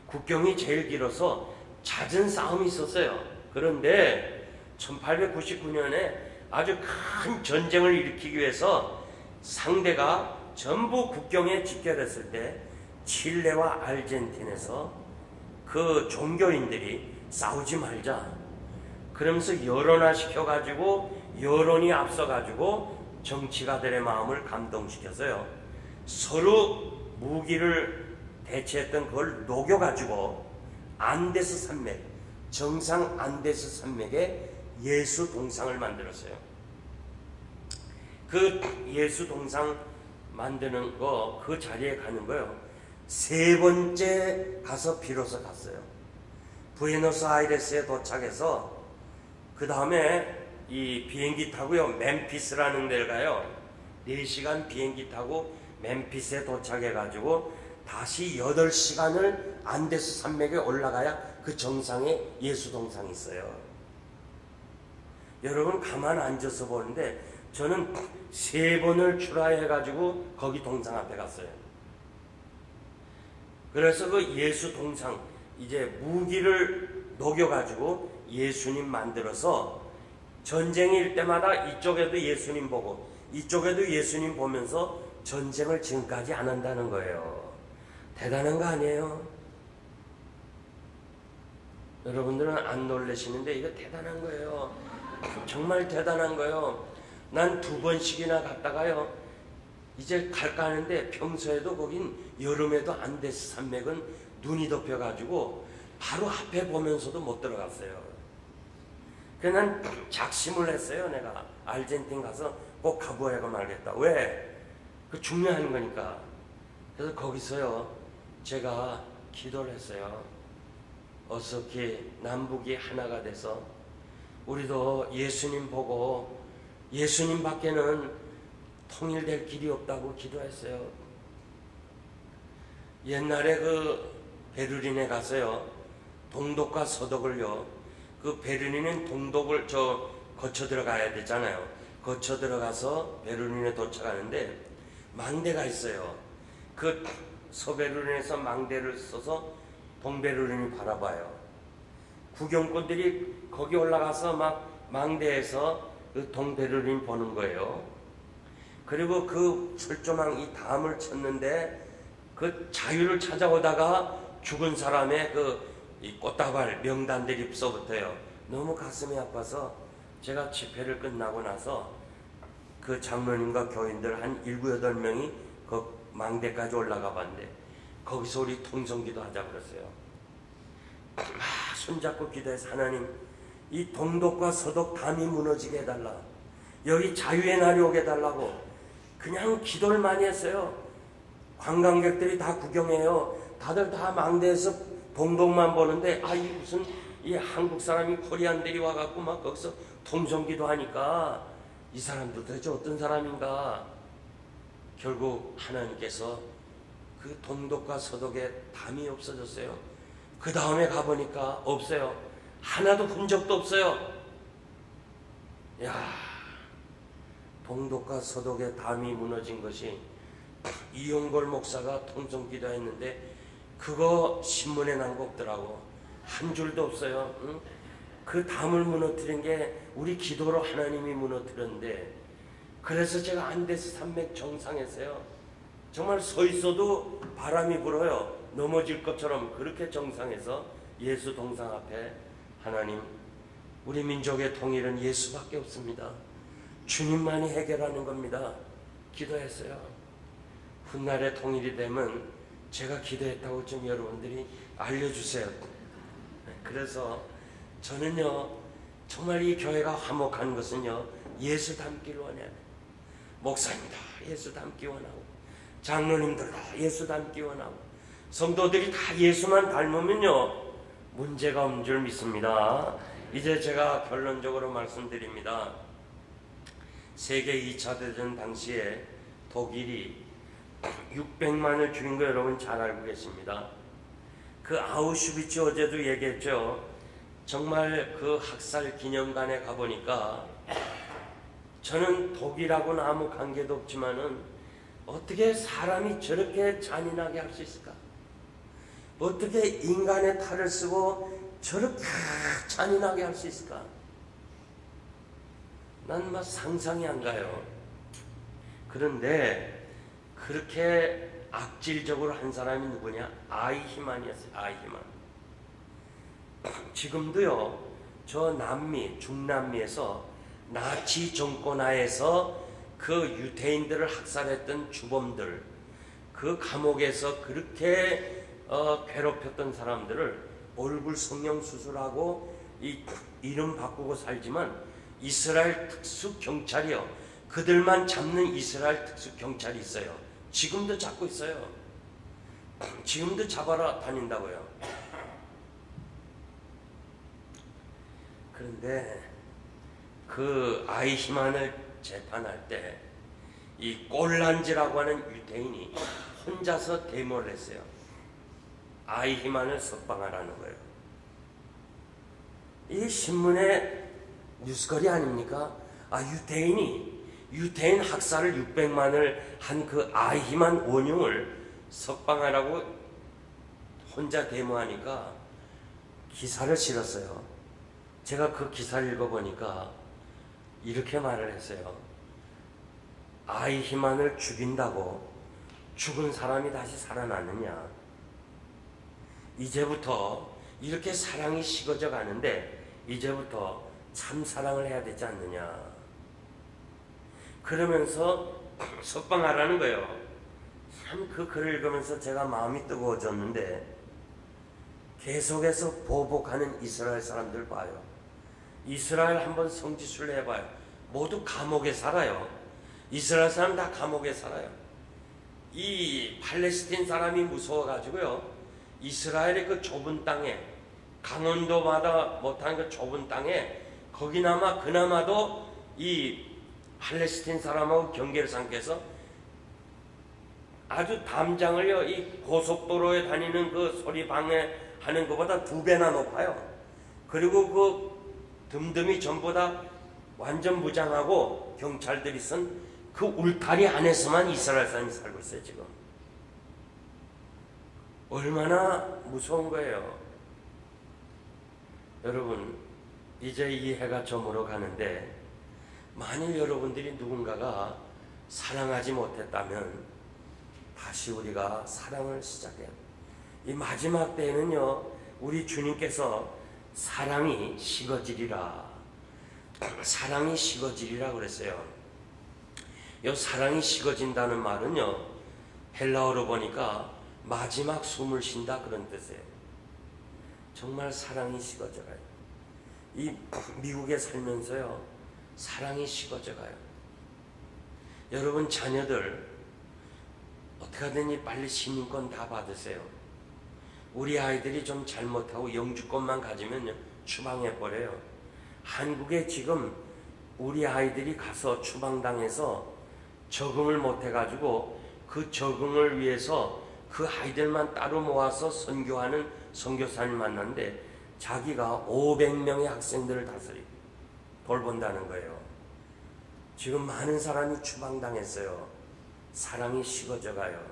국경이 제일 길어서 잦은 싸움이 있었어요. 그런데 1899년에 아주 큰 전쟁을 일으키기 위해서 상대가 전부 국경에 집결했을 때 칠레와 아르헨티나에서 그 종교인들이 싸우지 말자 그러면서 여론화 시켜가지고, 여론이 앞서가지고 정치가들의 마음을 감동시켜서요, 서로 무기를 대체했던 그걸 녹여가지고 안데스 산맥, 정상 안데스 산맥에 예수 동상을 만들었어요. 그 예수 동상 만드는 거, 그 자리에 가는 거요, 세 번째 가서 비로소 갔어요. 부에노스아이레스에 도착해서 그 다음에 이 비행기 타고요, 멤피스라는 데를 가요. 4시간 비행기 타고 멤피스에 도착해가지고 다시 8시간을 안데스 산맥에 올라가야 그 정상에 예수 동상이 있어요. 여러분, 가만 앉아서 보는데 저는 3번을 출하해가지고 거기 동상 앞에 갔어요. 그래서 그 예수 동상, 이제 무기를 녹여가지고 예수님 만들어서 전쟁일 때마다 이쪽에도 예수님 보고 이쪽에도 예수님 보면서 전쟁을 지금까지 안 한다는 거예요. 대단한 거 아니에요? 여러분들은 안 놀라시는데 이거 대단한 거예요. 정말 대단한 거예요. 난 2번씩이나 갔다가요. 이제 갈까 하는데 평소에도 거긴 여름에도 안데스 산맥은 눈이 덮여가지고 바로 앞에 보면서도 못 들어갔어요. 그래서 난 작심을 했어요. 내가 아르헨티나 가서 꼭 가보야가 말겠다. 왜? 그 중요한 거니까. 그래서 거기서요 제가 기도를 했어요. 어떻게 남북이 하나가 돼서 우리도 예수님 보고 예수님 밖에는 통일될 길이 없다고 기도했어요. 옛날에 그 베를린에 가서요 동독과 서독을요 그 베를린은 동독을 거쳐 들어가야 되잖아요. 거쳐 들어가서 베를린에 도착하는데 망대가 있어요. 그 서베를린에서 망대를 써서 동베를린을 바라봐요. 구경꾼들이 거기 올라가서 막 망대에서 그 동베를린 보는 거예요. 그리고 그 철조망 이 담을 쳤는데 그 자유를 찾아오다가 죽은 사람의 이 꽃다발 명단들이 써붙어요. 너무 가슴이 아파서 제가 집회를 끝나고 나서 그 장로님과 교인들 한 7, 8명이 그 망대까지 올라가 봤는데 거기서 우리 통성기도 하자 그랬어요. 막 손잡고 기도해서 하나님 이 동독과 서독 담이 무너지게 해달라. 여기 자유의 날이 오게 해달라고 그냥 기도를 많이 했어요. 관광객들이 다 구경해요. 다들 다 망대에서 동독만 보는데 이 무슨 이 한국 사람이 코리안들이 와갖고 막 거기서 통성기도 하니까 이 사람도 도대체 어떤 사람인가. 결국 하나님께서 그 동독과 서독의 담이 없어졌어요. 그 다음에 가보니까 없어요. 하나도 흔적도 없어요. 야, 동독과 서독의 담이 무너진 것이 이용걸 목사가 통성기도 했는데 그거 신문에 난 거 없더라고. 한 줄도 없어요. 응? 그 담을 무너뜨린 게 우리 기도로 하나님이 무너뜨렸는데 그래서 제가 안데스 산맥 정상에서요 정말 서 있어도 바람이 불어요. 넘어질 것처럼 그렇게 정상에서 예수 동상 앞에 하나님 우리 민족의 통일은 예수밖에 없습니다. 주님만이 해결하는 겁니다. 기도했어요. 훗날에 통일이 되면 제가 기도했다고 좀 여러분들이 알려주세요. 그래서 저는요 정말 이 교회가 화목한 것은요 예수 닮기를 원해요. 목사입니다. 예수 닮기 원하고 장로님들도 예수 닮기 원하고 성도들이 다 예수만 닮으면요 문제가 없는 줄 믿습니다. 이제 제가 결론적으로 말씀드립니다. 세계 2차 대전 당시에 독일이 600만을 죽인 거 여러분 잘 알고 계십니다. 그 아우슈비츠 어제도 얘기했죠. 정말 그 학살 기념관에 가보니까 저는 독일하고는 아무 관계도 없지만은 어떻게 사람이 저렇게 잔인하게 할 수 있을까? 어떻게 인간의 탈을 쓰고 저렇게 잔인하게 할 수 있을까? 난 막 상상이 안 가요. 그런데 그렇게 악질적으로 한 사람이 누구냐? 아이히만이었어요. 아이히만. 지금도요 저 남미, 중남미에서 나치 정권 하에서 그 유대인들을 학살했던 주범들, 그 감옥에서 그렇게 괴롭혔던 사람들을 얼굴 성형 수술하고 이름 바꾸고 살지만 이스라엘 특수 경찰이요 그들만 잡는 이스라엘 특수 경찰이 있어요. 지금도 잡고 있어요. 지금도 잡아라 다닌다고요. 그런데 그 아이히만을 재판할 때 이 꼴란지라고 하는 유대인이 혼자서 데모를 했어요. 아이히만을 석방하라는 거예요. 이 신문의 뉴스거리 아닙니까? 유대인 학살을 600만을 한 그 아이히만 원흉을 석방하라고 혼자 데모하니까 기사를 실었어요. 제가 그 기사를 읽어보니까 이렇게 말을 했어요. 아이히만을 죽인다고 죽은 사람이 다시 살아났느냐? 이제부터 이렇게 사랑이 식어져 가는데 이제부터 참 사랑을 해야 되지 않느냐? 그러면서 석방하라는 거예요. 참 그 글을 읽으면서 제가 마음이 뜨거워졌는데, 계속해서 보복하는 이스라엘 사람들 봐요. 이스라엘 한번 성지순례 해봐요. 모두 감옥에 살아요. 이스라엘 사람 다 감옥에 살아요. 이 팔레스틴 사람이 무서워가지고요, 이스라엘의 그 좁은 땅에, 강원도마다 못한 그 좁은 땅에, 거기나마 그나마도 이 팔레스틴 사람하고 경계를 삼켜서 아주 담장을요, 이 고속도로에 다니는 그 소리 방해하는 것보다 2배나 높아요. 그리고 그 듬듬이 전부 다 완전 무장하고 경찰들이 쓴 그 울타리 안에서만 이스라엘 사람이 살고 있어요. 지금 얼마나 무서운 거예요. 여러분, 이제 이 해가 저물어 가는데, 만일 여러분들이 누군가가 사랑하지 못했다면 다시 우리가 사랑을 시작해요. 이 마지막 때에는요, 우리 주님께서 사랑이 식어지리라, 사랑이 식어지리라 그랬어요. 이 사랑이 식어진다는 말은요, 헬라어로 보니까 마지막 숨을 쉰다 그런 뜻이에요. 정말 사랑이 식어져가요. 이 미국에 살면서요, 사랑이 식어져가요. 여러분 자녀들 어떻게 하든지 빨리 시민권 다 받으세요. 우리 아이들이 좀 잘못하고 영주권만 가지면 추방해버려요. 한국에 지금 우리 아이들이 가서 추방당해서 적응을 못해가지고 그 적응을 위해서 그 아이들만 따로 모아서 선교하는 선교사를 만났는데, 자기가 500명의 학생들을 돌본다는 거예요. 지금 많은 사람이 추방당했어요. 사랑이 식어져 가요.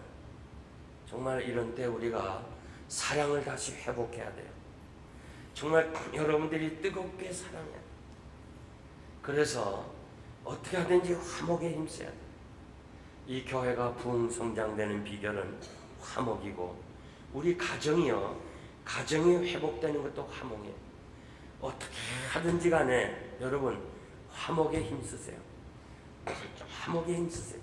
정말 이런 때 우리가 사랑을 다시 회복해야 돼요. 정말 여러분들이 뜨겁게 사랑해야 돼요. 그래서 어떻게 하든지 화목에 힘써야 돼요. 이 교회가 부흥 성장되는 비결은 화목이고, 우리 가정이요, 가정이 회복되는 것도 화목이에요. 어떻게 하든지 간에 여러분 화목에 힘쓰세요. 화목에 힘쓰세요.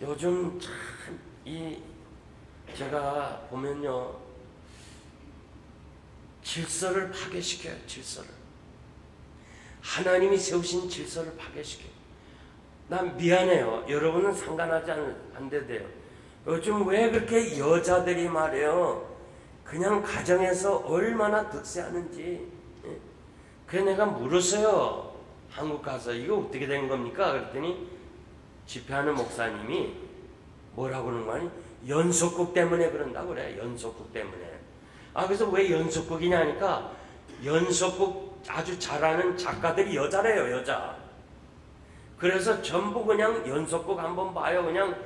요즘 참 제가 보면요, 질서를 파괴시켜요. 질서를, 하나님이 세우신 질서를 파괴시켜요. 난 미안해요. 여러분은 상관하지 않는데 돼요. 요즘 왜 그렇게 여자들이 말이에요, 그냥 가정에서 얼마나 득세하는지. 그래 내가 물었어요. 한국 가서 이거 어떻게 된 겁니까? 그랬더니 집회하는 목사님이 뭐라고 그러는 거 아니? 연속극 때문에 그런다고 그래. 연속극 때문에. 그래서 왜 연속극이냐 하니까, 연속극 아주 잘하는 작가들이 여자래요. 여자. 그래서 전부 그냥 연속극 한번 봐요. 그냥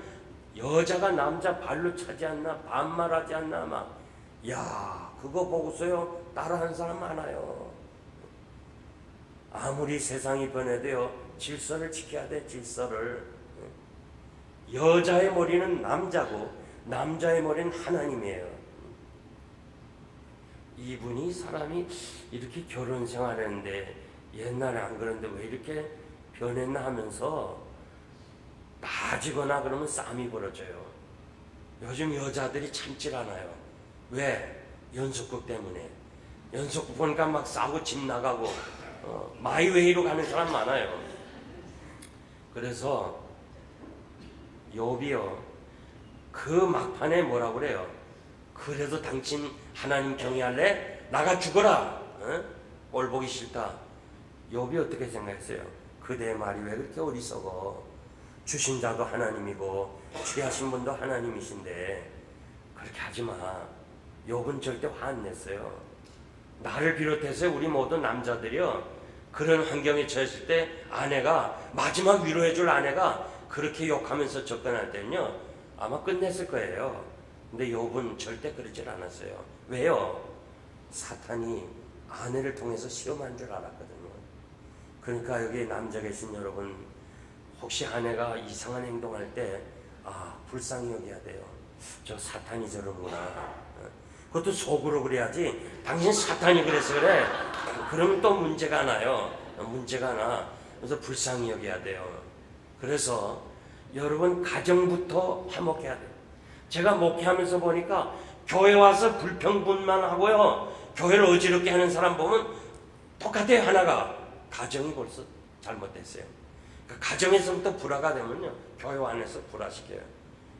여자가 남자 발로 차지 않나, 반말하지 않나, 막. 야, 그거 보고서요 따라하는 사람 많아요. 아무리 세상이 변해도요, 질서를 지켜야 돼. 질서를. 여자의 머리는 남자고 남자의 머리는 하나님이에요. 이분이 사람이 이렇게 결혼 생활했는데 옛날에 안 그런데 왜 이렇게 변했나 하면서 따지거나 그러면 싸움이 벌어져요. 요즘 여자들이 참질 않아요. 왜? 연속극 때문에. 연속극 보니까 막 싸우고 집 나가고 마이웨이로 가는 사람 많아요. 그래서 욥이요, 그 막판에 뭐라고 그래요? 그래도 당신 하나님 경외할래? 나가 죽어라. 꼴 보기 싫다. 욥이 어떻게 생각했어요? 그대의 말이 왜 그렇게 어리석어? 주신 자도 하나님이고 취하신 분도 하나님이신데 그렇게 하지 마. 욥은 절대 화 안 냈어요. 나를 비롯해서 우리 모든 남자들이요, 그런 환경에 처했을 때 아내가, 마지막 위로해줄 아내가 그렇게 욕하면서 접근할 때는요, 아마 끝냈을 거예요. 근데 욥은 절대 그러질 않았어요. 왜요? 사탄이 아내를 통해서 시험한 줄 알았거든요. 그러니까 여기 남자 계신 여러분, 혹시 아내가 이상한 행동할 때 불쌍히 여겨야 돼요. 저 사탄이 저러구나. 그것도 속으로 그래야지 당신 사탄이 그래서 그래 그러면 또 문제가 나요. 문제가 나. 그래서 불쌍히 여겨야 돼요. 그래서 여러분 가정부터 화목해야 돼요. 제가 목회하면서 보니까 교회 와서 불평분만하고요, 교회를 어지럽게 하는 사람 보면 똑같아요. 하나가 가정이 벌써 잘못됐어요. 그러니까 가정에서부터 불화가 되면요, 교회 안에서 불화시켜요.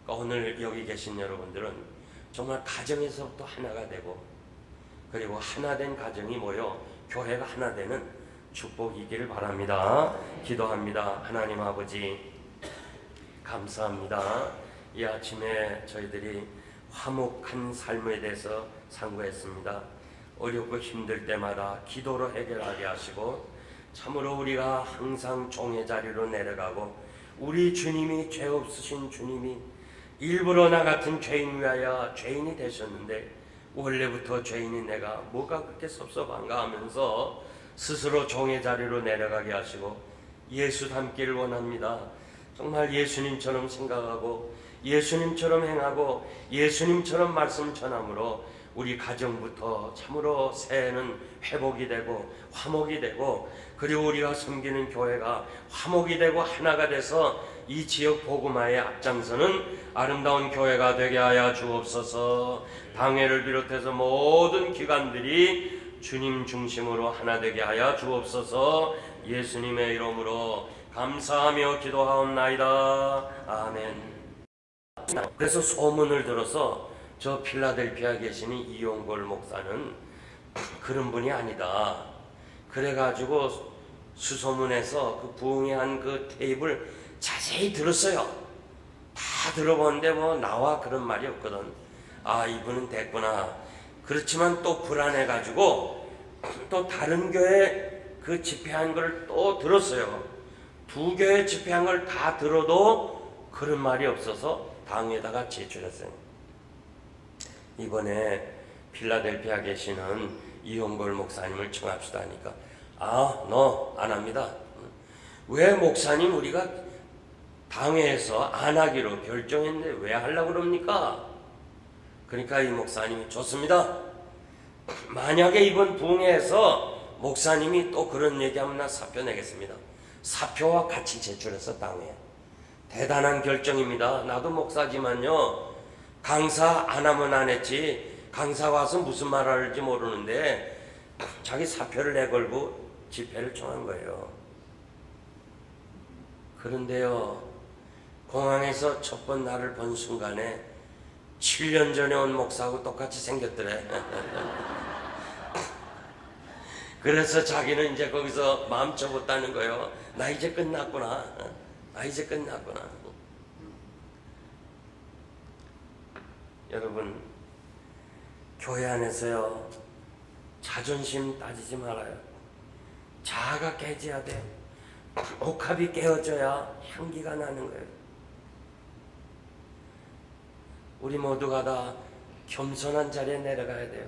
그러니까 오늘 여기 계신 여러분들은 정말 가정에서부터 하나가 되고, 그리고 하나된 가정이 모여 교회가 하나 되는 축복이기를 바랍니다. 기도합니다. 하나님 아버지, 감사합니다. 이 아침에 저희들이 화목한 삶에 대해서 상고했습니다. 어렵고 힘들 때마다 기도로 해결하게 하시고, 참으로 우리가 항상 종의 자리로 내려가고, 우리 주님이 죄 없으신 주님이 일부러 나 같은 죄인 위하여 죄인이 되셨는데, 원래부터 죄인인 내가 뭐가 그렇게 섭섭한가 하면서 스스로 종의 자리로 내려가게 하시고 예수 닮기를 원합니다. 정말 예수님처럼 생각하고 예수님처럼 행하고 예수님처럼 말씀 전함으로 우리 가정부터 참으로 새해는 회복이 되고 화목이 되고, 그리고 우리가 섬기는 교회가 화목이 되고 하나가 돼서 이 지역 복음화에 앞장서는 아름다운 교회가 되게 하여 주옵소서. 당회를 비롯해서 모든 기관들이 주님 중심으로 하나 되게 하여 주옵소서. 예수님의 이름으로 감사하며 기도하옵나이다. 아멘. 그래서 소문을 들어서 저 필라델피아에 계시는 이용골 목사는 그런 분이 아니다. 그래가지고 수소문에서 그 부흥회한 그 테이프를 자세히 들었어요. 다 들어보는데 뭐 나와 그런 말이 없거든. 아, 이분은 됐구나. 그렇지만 또 불안해가지고 또 다른 교회 그 집회한 걸 또 들었어요. 두 교회 집회한 걸 다 들어도 그런 말이 없어서 당에다가 제출했어요. 이번에 필라델피아 계시는 이용골 목사님을 청합시다 하니까, 아, 너 안 합니다. 왜 목사님 우리가 당회에서 안 하기로 결정했는데 왜 하려고 그럽니까? 그러니까 이 목사님이 좋습니다. 만약에 이번 부흥회에서 목사님이 또 그런 얘기하면 나 사표 내겠습니다. 사표와 같이 제출해서 당회. 대단한 결정입니다. 나도 목사지만요, 강사 안 하면 안 했지, 강사 와서 무슨 말 할지 모르는데 자기 사표를 내걸고 집회를 청한 거예요. 그런데요, 공항에서 첫 번 나를 본 순간에 7년 전에 온 목사하고 똑같이 생겼더래. 그래서 자기는 이제 거기서 마음 접었다는 거예요. 나 이제 끝났구나. 나 이제 끝났구나. 여러분, 교회 안에서요, 자존심 따지지 말아요. 자아가 깨져야 돼요. 옥합이 깨어져야 향기가 나는 거예요. 우리 모두가 다 겸손한 자리에 내려가야 돼요.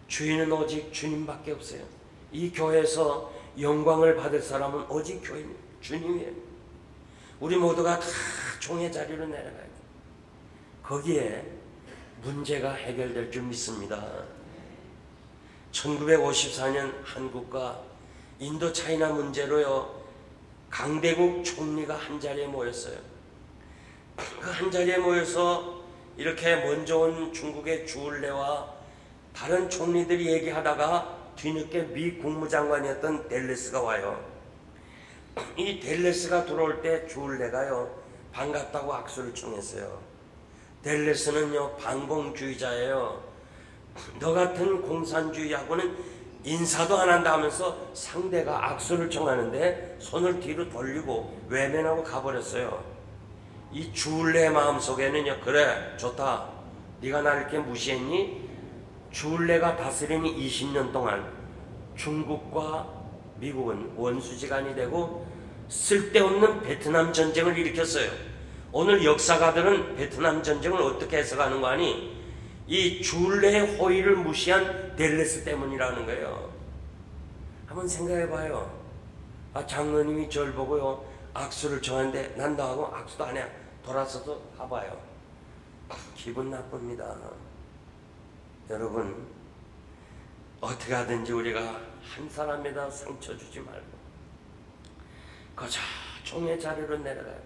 주인은 오직 주님밖에 없어요. 이 교회에서 영광을 받을 사람은 오직 주님이에요. 우리 모두가 다 종의 자리로 내려가야 돼요. 거기에 문제가 해결될 줄 믿습니다. 1954년 한국과 인도 차이나 문제로요, 강대국 총리가 한자리에 모였어요. 그 한자리에 모여서 이렇게 먼저 온 중국의 주울레와 다른 총리들이 얘기하다가 뒤늦게 미 국무장관이었던 델레스가 와요. 이 델레스가 들어올 때 주울레가요, 반갑다고 악수를 청했어요. 델레스는요, 반공주의자예요. 너 같은 공산주의하고는 인사도 안 한다 하면서 상대가 악수를 청하는데 손을 뒤로 돌리고 외면하고 가버렸어요. 이 주울레의 마음속에는요, 그래, 좋다, 네가 나를 이렇게 무시했니? 주울레가 다스리는 20년 동안 중국과 미국은 원수지간이 되고 쓸데없는 베트남 전쟁을 일으켰어요. 오늘 역사가들은 베트남 전쟁을 어떻게 해석하는 거 아니? 이 주울레의 호의를 무시한 델레스 때문이라는 거예요. 한번 생각해봐요. 아, 장로님이 저를 보고요, 악수를 청하는데 난 나하고 악수도 안 해. 돌아서서 가봐요. 기분 나쁩니다. 여러분, 어떻게 하든지 우리가 한 사람에다 상처 주지 말고 거저 종의 자리로 내려가요.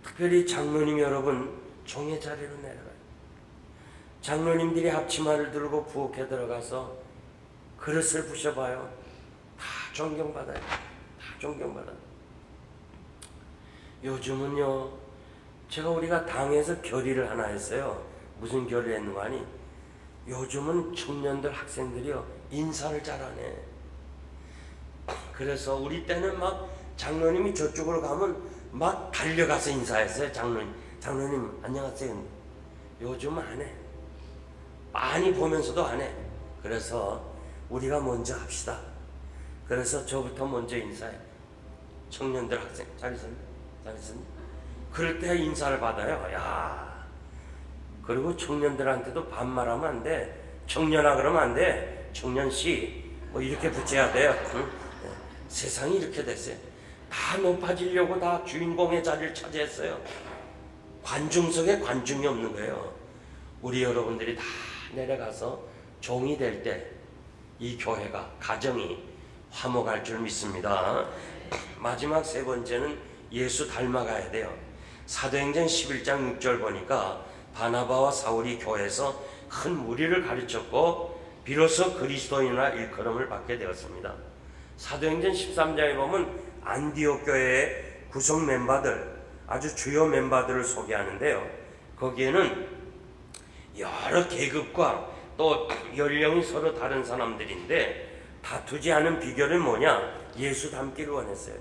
특별히 장로님 여러분, 종의 자리로 내려가요. 장로님들이 앞치마를 들고 부엌에 들어가서 그릇을 부셔봐요. 다 존경받아요. 다 존경받아요. 요즘은요, 우리가 당에서 결의를 하나 했어요. 무슨 결의를 했는가 하니, 요즘은 청년들, 학생들이요, 인사를 잘하네. 그래서 우리 때는 막 장로님이 저쪽으로 가면 막 달려가서 인사했어요. 장로님 안녕하세요. 요즘은 안 해. 많이 보면서도 안 해. 그래서 우리가 먼저 합시다. 그래서 저부터 먼저 인사해. 청년들, 학생 잘 있었니? 잘 있었니? 그럴 때 인사를 받아요. 야. 그리고 청년들한테도 반말하면 안 돼. 청년아 그러면 안 돼. 청년씨 뭐 이렇게 붙여야 돼요. 응? 세상이 이렇게 됐어요. 다 높아지려고 다 주인공의 자리를 차지했어요. 관중석에 관중이 없는 거예요. 우리 여러분들이 다 내려가서 종이 될 때 이 교회가, 가정이 화목할 줄 믿습니다. 마지막 세 번째는 예수 닮아가야 돼요. 사도행전 11장 6절 보니까 바나바와 사울이 교회에서 큰 무리를 가르쳤고 비로소 그리스도인이라 일컬음을 받게 되었습니다. 사도행전 13장에 보면 안디옥 교회의 구성 멤버들, 아주 주요 멤버들을 소개하는데요. 거기에는 여러 계급과 또 연령이 서로 다른 사람들인데 다투지 않은 비결은 뭐냐? 예수 닮기를 원했어요.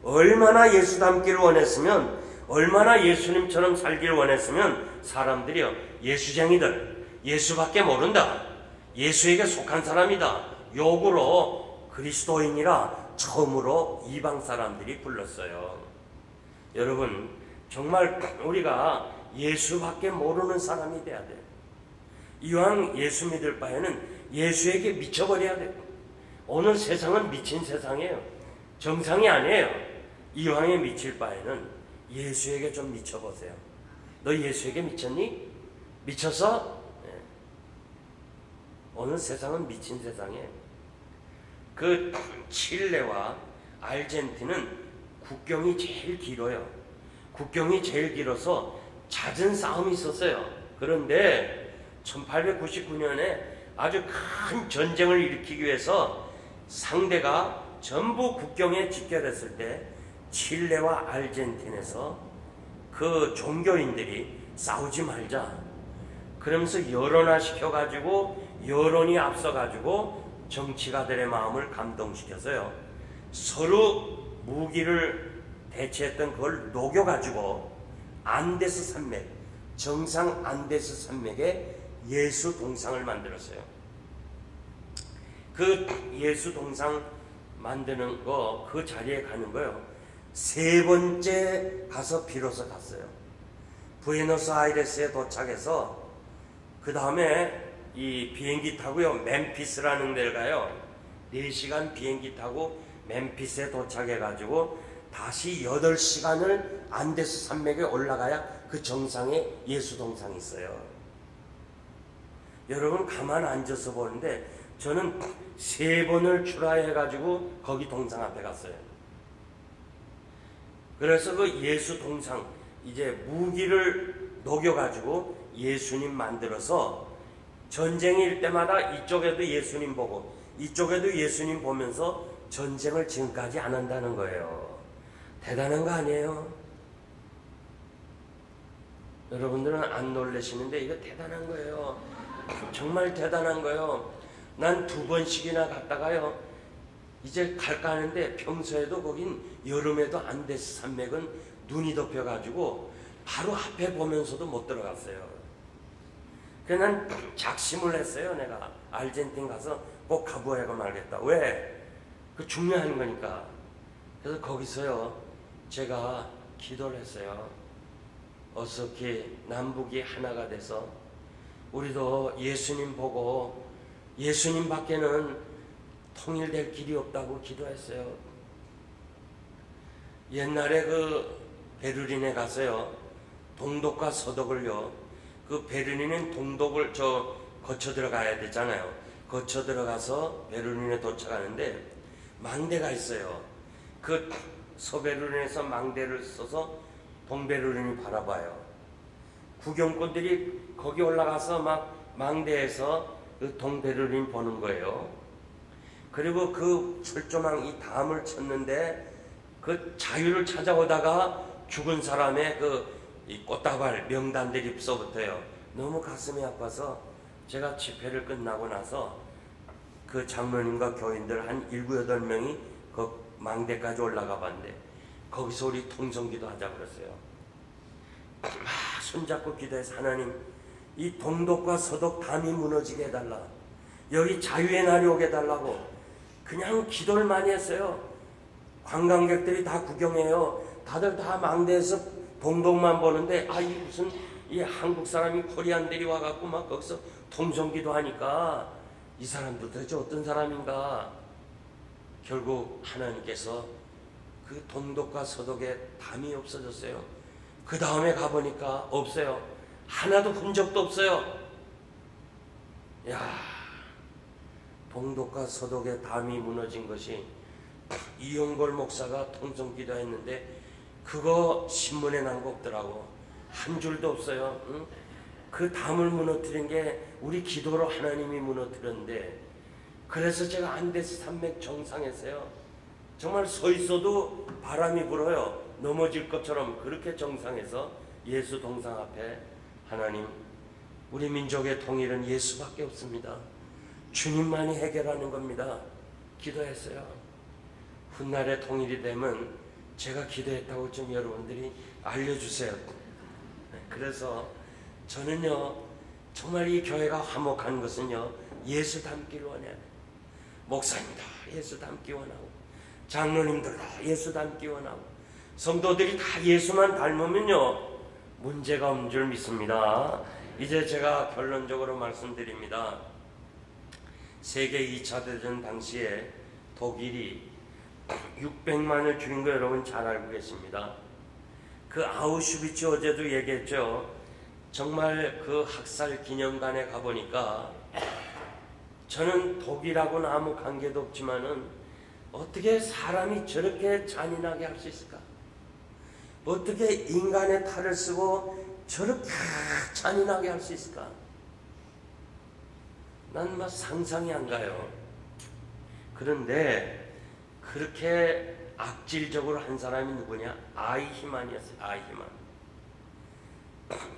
얼마나 예수 닮기를 원했으면, 얼마나 예수님처럼 살기를 원했으면 사람들이요, 예수쟁이들, 예수밖에 모른다, 예수에게 속한 사람이다, 욕으로 그리스도인이라 처음으로 이방 사람들이 불렀어요. 여러분, 정말 우리가 예수밖에 모르는 사람이 돼야 돼요. 이왕 예수 믿을 바에는 예수에게 미쳐버려야 돼요. 오늘 세상은 미친 세상이에요. 정상이 아니에요. 이왕에 미칠 바에는 예수에게 좀 미쳐보세요. 너 예수에게 미쳤니? 미쳐서? 네. 오늘 세상은 미친 세상이에요. 그 칠레와 아르헨티나는 국경이 제일 길어요. 국경이 제일 길어서 잦은 싸움이 있었어요. 그런데 1899년에 아주 큰 전쟁을 일으키기 위해서 상대가 전부 국경에 집결했을 때 칠레와 아르헨티나에서 그 종교인들이 싸우지 말자 그러면서 여론화 시켜가지고, 여론이 앞서가지고 정치가들의 마음을 감동시켜서요, 서로 무기를 대체했던 그걸 녹여가지고 안데스 산맥, 정상 안데스 산맥에 예수 동상을 만들었어요. 그 예수 동상 만드는 거, 그 자리에 가는 거요, 세 번째 가서 비로소 갔어요. 부에노스아이레스에 도착해서 그 다음에 이 비행기 타고요, 멤피스라는 데를 가요. 4시간 비행기 타고 멤피스에 도착해가지고 다시 8시간을 안데스 산맥에 올라가야 그 정상에 예수 동상이 있어요. 여러분 가만 앉아서 보는데 저는 3번을 출하해가지고 거기 동상 앞에 갔어요. 그래서 그 예수 동상, 이제 무기를 녹여가지고 예수님 만들어서 전쟁일 때마다 이쪽에도 예수님 보고 이쪽에도 예수님 보면서 전쟁을 지금까지 안 한다는 거예요. 대단한 거 아니에요? 여러분들은 안 놀라시는데 이거 대단한 거예요. 정말 대단한 거예요. 난 2번씩이나 갔다가요, 이제 갈까 하는데 평소에도 거긴 여름에도 안데스 산맥은 눈이 덮여가지고 바로 앞에 보면서도 못 들어갔어요. 그래서 난 작심을 했어요. 내가 아르헨티나 가서 꼭 가보야고 말겠다. 왜? 그 중요한 거니까. 그래서 거기서요 제가 기도를 했어요. 어떻게 남북이 하나가 돼서 우리도 예수님 보고 예수님 밖에는 통일될 길이 없다고 기도했어요. 옛날에 그 베를린에 가서요, 동독과 서독을요, 그 베를린은 동독을 거쳐 들어가야 되잖아요. 거쳐 들어가서 베를린에 도착하는데 망대가 있어요. 그 서베를린에서 망대를 써서 동베를린을 바라봐요. 구경꾼들이 거기 올라가서 막 망대에서 그 동베를린 보는 거예요. 그리고 그 철조망 이 담을 쳤는데 그 자유를 찾아오다가 죽은 사람의 이 꽃다발 명단들이 써붙어요. 너무 가슴이 아파서 제가 집회를 끝나고 나서 그 장로님과 교인들 한 7, 8명이 그 망대까지 올라가 봤는데 거기서 우리 통성기도 하자 그랬어요. 막 손잡고 기도해서 하나님 이 동독과 서독 담이 무너지게 해달라. 여기 자유의 날이 오게 해달라고 그냥 기도를 많이 했어요. 관광객들이 다 구경해요. 다들 다 망대에서 동독만 보는데 이 무슨 이 한국 사람이 코리안들이 와갖고 막 거기서 통성기도 하니까 이 사람도 도대체 어떤 사람인가. 결국 하나님께서 그 동독과 서독의 담이 없어졌어요. 그 다음에 가보니까 없어요. 하나도 흔적도 없어요. 야, 동독과 서독의 담이 무너진 것이 이용골 목사가 통성기도 했는데 그거 신문에 난 거 없더라고. 한 줄도 없어요. 응? 그 담을 무너뜨린 게 우리 기도로 하나님이 무너뜨렸는데 그래서 제가 안데스 산맥 정상에서요. 정말 서 있어도 바람이 불어요. 넘어질 것처럼 그렇게 정상에서 예수 동상 앞에 하나님 우리 민족의 통일은 예수밖에 없습니다. 주님만이 해결하는 겁니다. 기도했어요. 훗날에 통일이 되면 제가 기도했다고 좀 여러분들이 알려주세요. 그래서 저는요 정말 이 교회가 화목한 것은요 예수 닮기를 원해요. 목사님도 예수 닮기 원하고 장로님들도 예수 닮기 원하고 성도들이 다 예수만 닮으면요 문제가 없는 줄 믿습니다. 이제 제가 결론적으로 말씀드립니다. 세계 2차 대전 당시에 독일이 600만을 죽인 거 여러분 잘 알고 계십니다. 그 아우슈비츠 어제도 얘기했죠. 정말 그 학살 기념관에 가보니까 저는 독일하고는 아무 관계도 없지만은 어떻게 사람이 저렇게 잔인하게 할 수 있을까? 어떻게 인간의 탈을 쓰고 저렇게 잔인하게 할 수 있을까? 난 막 상상이 안 가요. 그런데 그렇게 악질적으로 한 사람이 누구냐? 아이히만이었어요. 아이히만.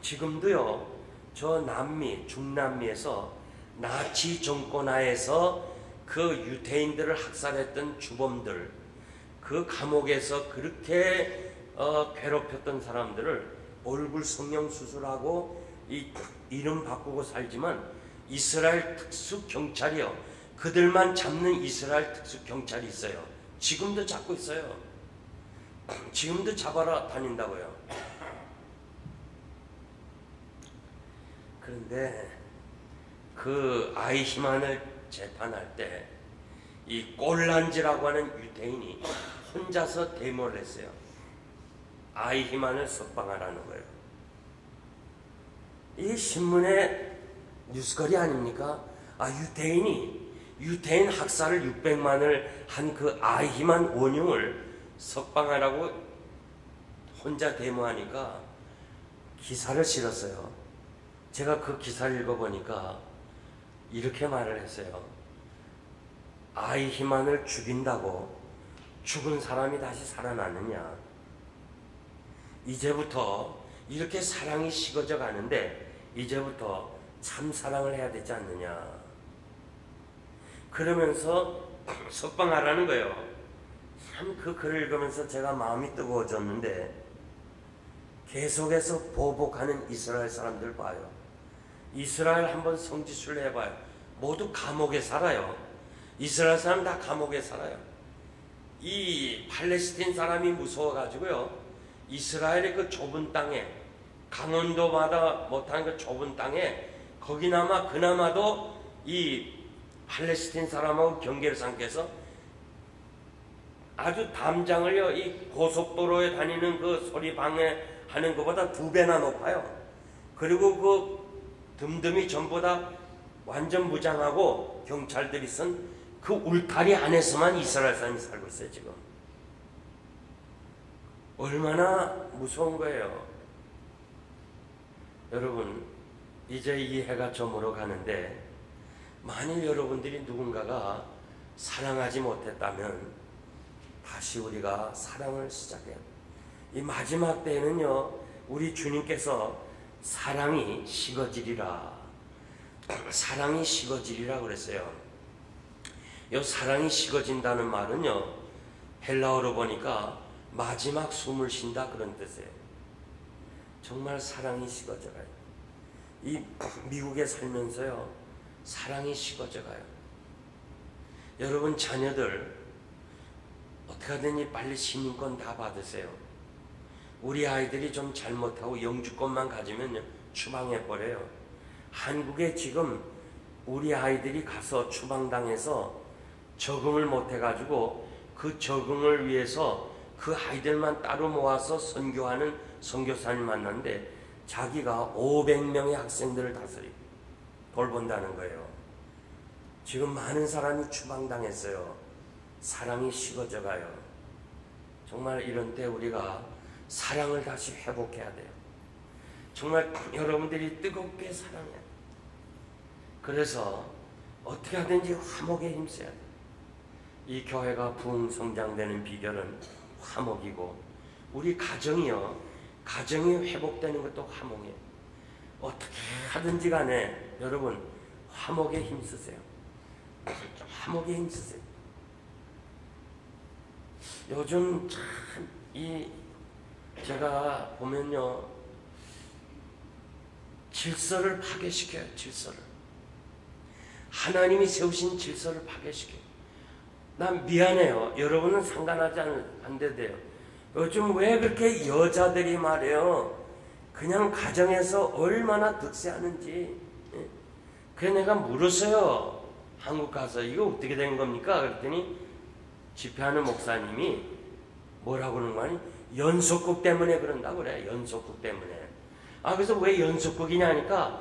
지금도요 저 남미 중남미에서 나치 정권 하에서 그 유대인들을 학살했던 주범들 그 감옥에서 그렇게 괴롭혔던 사람들을 얼굴 성형 수술하고 이름 바꾸고 살지만 이스라엘 특수경찰이요 그들만 잡는 이스라엘 특수경찰이 있어요. 지금도 잡고 있어요. 지금도 잡아라 다닌다고요. 그런데 그 아이히만을 재판할 때 이 꼴란지라고 하는 유대인이 혼자서 데모를 했어요. 아이히만을 석방하라는 거예요. 이 신문의 뉴스거리 아닙니까? 유대인 학살을 600만을 한 그 아이히만 원흉을 석방하라고 혼자 데모하니까 기사를 실었어요. 제가 그 기사를 읽어보니까 이렇게 말을 했어요. 아이히만을 죽인다고 죽은 사람이 다시 살아나느냐? 이제부터 이렇게 사랑이 식어져 가는데 이제부터 참 사랑을 해야 되지 않느냐? 그러면서 석방하라는 거예요. 참 그 글을 읽으면서 제가 마음이 뜨거워졌는데 계속해서 보복하는 이스라엘 사람들 봐요. 이스라엘 한번 성지순례 해봐요. 모두 감옥에 살아요. 이스라엘 사람 다 감옥에 살아요. 이 팔레스틴 사람이 무서워가지고요. 이스라엘의 그 좁은 땅에 강원도마다 못한 그 좁은 땅에 거기나마 그나마도 이 팔레스틴 사람하고 경계를 삼켜서 아주 담장을요 이 고속도로에 다니는 그 소리 방해하는 것보다 2배나 높아요. 그리고 그 듬듬이 전부 다 완전 무장하고 경찰들이 쓴 그 울타리 안에서만 이스라엘 사람이 살고 있어요 지금. 얼마나 무서운 거예요. 여러분, 이제 이 해가 저물어 가는데 만일 여러분들이 누군가가 사랑하지 못했다면 다시 우리가 사랑을 시작해요. 이 마지막 때에는요, 우리 주님께서 사랑이 식어지리라, 사랑이 식어지리라 그랬어요. 이 사랑이 식어진다는 말은요, 헬라어로 보니까 마지막 숨을 쉰다 그런 뜻이에요. 정말 사랑이 식어져가요. 이 미국에 살면서요, 사랑이 식어져가요. 여러분 자녀들 어떻게 하든지 빨리 시민권 다 받으세요. 우리 아이들이 좀 잘못하고 영주권만 가지면 추방해버려요. 한국에 지금 우리 아이들이 가서 추방당해서 적응을 못해가지고 그 적응을 위해서 그 아이들만 따로 모아서 선교하는 선교사를 만났는데 자기가 500명의 학생들을 다스리고 돌본다는 거예요. 지금 많은 사람이 추방당했어요. 사랑이 식어져가요. 정말 이런 때 우리가 사랑을 다시 회복해야 돼요. 정말 여러분들이 뜨겁게 사랑해야 돼요. 그래서 어떻게 하든지 화목에 힘써야 돼요. 이 교회가 부흥 성장되는 비결은 화목이고, 우리 가정이요, 가정이 회복되는 것도 화목이에요. 어떻게 하든지 간에 여러분 화목에 힘쓰세요. 화목에 힘쓰세요. 요즘 참 제가 보면요, 질서를 파괴시켜요. 질서를, 하나님이 세우신 질서를 파괴시켜요. 난 미안해요. 여러분은 상관하지 않는데요. 요즘 왜 그렇게 여자들이 말이에요, 그냥 가정에서 얼마나 득세하는지. 그래서 내가 물었어요. 한국 가서 이거 어떻게 된 겁니까? 그랬더니 집회하는 목사님이 뭐라고 그러는 거 아니? 연속극 때문에 그런다고 그래. 연속극 때문에. 그래서 왜 연속극이냐 하니까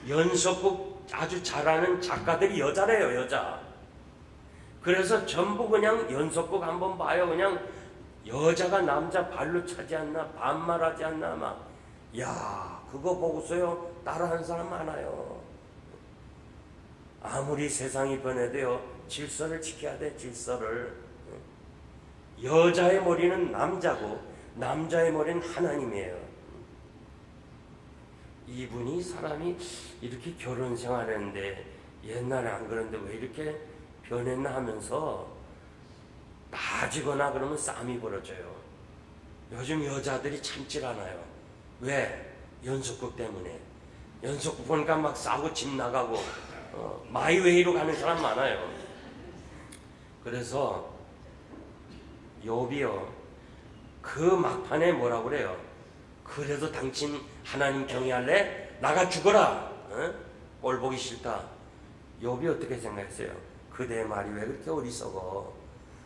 연속극 아주 잘하는 작가들이 여자래요. 여자. 그래서 전부 그냥 연속극 한번 봐요. 그냥 여자가 남자 발로 차지 않나, 반말하지 않나, 막. 야, 그거 보고서요, 따라하는 사람 많아요. 아무리 세상이 변해도요, 질서를 지켜야 돼. 질서를. 여자의 머리는 남자고 남자의 머리는 하나님이에요. 이분이 사람이 이렇게 결혼 생활했는데 옛날에 안 그런데 왜 이렇게 변했나 하면서 따지거나 그러면 싸움이 벌어져요. 요즘 여자들이 참질 않아요. 왜? 연속극 때문에. 연속극 보니까 막 싸우고 집 나가고 마이웨이로 가는 사람 많아요. 그래서 욥이요, 그 막판에 뭐라고 그래요? 그래도 당신 하나님 경외할래? 나가 죽어라. 꼴 보기 싫다. 욥이 어떻게 생각했어요? 그대의 말이 왜 그렇게 어리석어?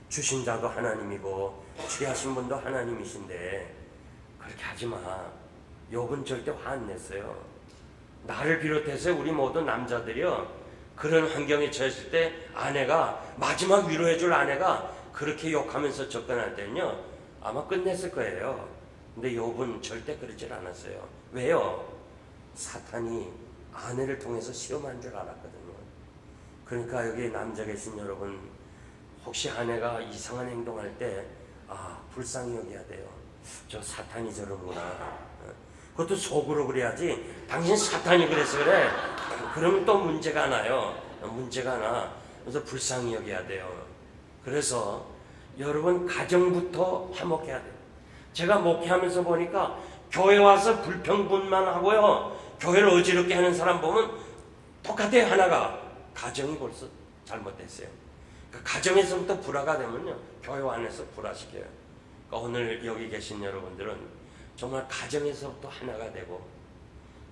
주신 자도 하나님이고 취하신 분도 하나님이신데 그렇게 하지 마. 욥은 절대 화 안 냈어요. 나를 비롯해서 우리 모두 남자들이요, 그런 환경에 처했을 때 아내가, 마지막 위로해줄 아내가 그렇게 욕하면서 접근할 때는요, 아마 끝냈을 거예요. 근데 욥은 절대 그러질 않았어요. 왜요? 사탄이 아내를 통해서 시험한 줄 알았거든요. 그러니까 여기 남자 계신 여러분, 혹시 아내가 이상한 행동할 때 불쌍히 여겨야 돼요. 저 사탄이 저러는구나. 그것도 속으로 그래야지 당신 사탄이 그래서 그래, 그러면 또 문제가 나요. 문제가 나. 그래서 불쌍히 여겨야 돼요. 그래서 여러분 가정부터 화목해야 돼요. 제가 목회하면서 보니까 교회 와서 불평분만하고요, 교회를 어지럽게 하는 사람 보면 똑같아요. 하나가 가정이 벌써 잘못됐어요. 그러니까 가정에서부터 불화가 되면요, 교회 안에서 불화시켜요. 그러니까 오늘 여기 계신 여러분들은 정말 가정에서부터 하나가 되고,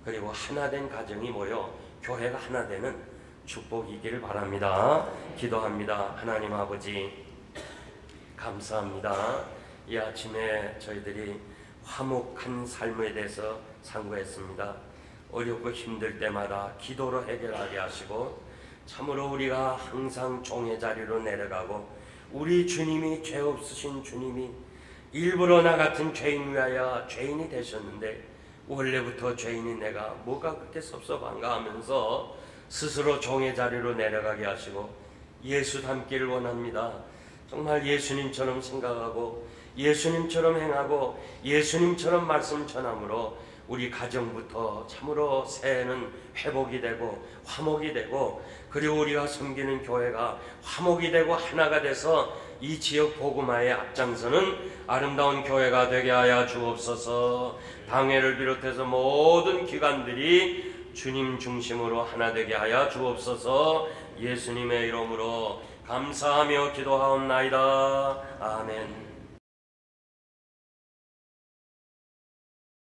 그리고 하나된 가정이 모여 교회가 하나 되는 축복이기를 바랍니다. 기도합니다. 하나님 아버지, 감사합니다. 이 아침에 저희들이 화목한 삶에 대해서 상고했습니다. 어렵고 힘들 때마다 기도로 해결하게 하시고, 참으로 우리가 항상 종의 자리로 내려가고, 우리 주님이 죄 없으신 주님이 일부러 나 같은 죄인 위하여 죄인이 되셨는데 원래부터 죄인인 내가 뭐가 그렇게 섭섭한가 하면서 스스로 종의 자리로 내려가게 하시고 예수 닮기를 원합니다. 정말 예수님처럼 생각하고 예수님처럼 행하고 예수님처럼 말씀 전함으로 우리 가정부터 참으로 새해는 회복이 되고 화목이 되고, 그리고 우리가 섬기는 교회가 화목이 되고 하나가 돼서 이 지역 복음화에 앞장서는 아름다운 교회가 되게 하여 주옵소서. 당회를 비롯해서 모든 기관들이 주님 중심으로 하나 되게 하여 주옵소서. 예수님의 이름으로 감사하며 기도하옵나이다. 아멘.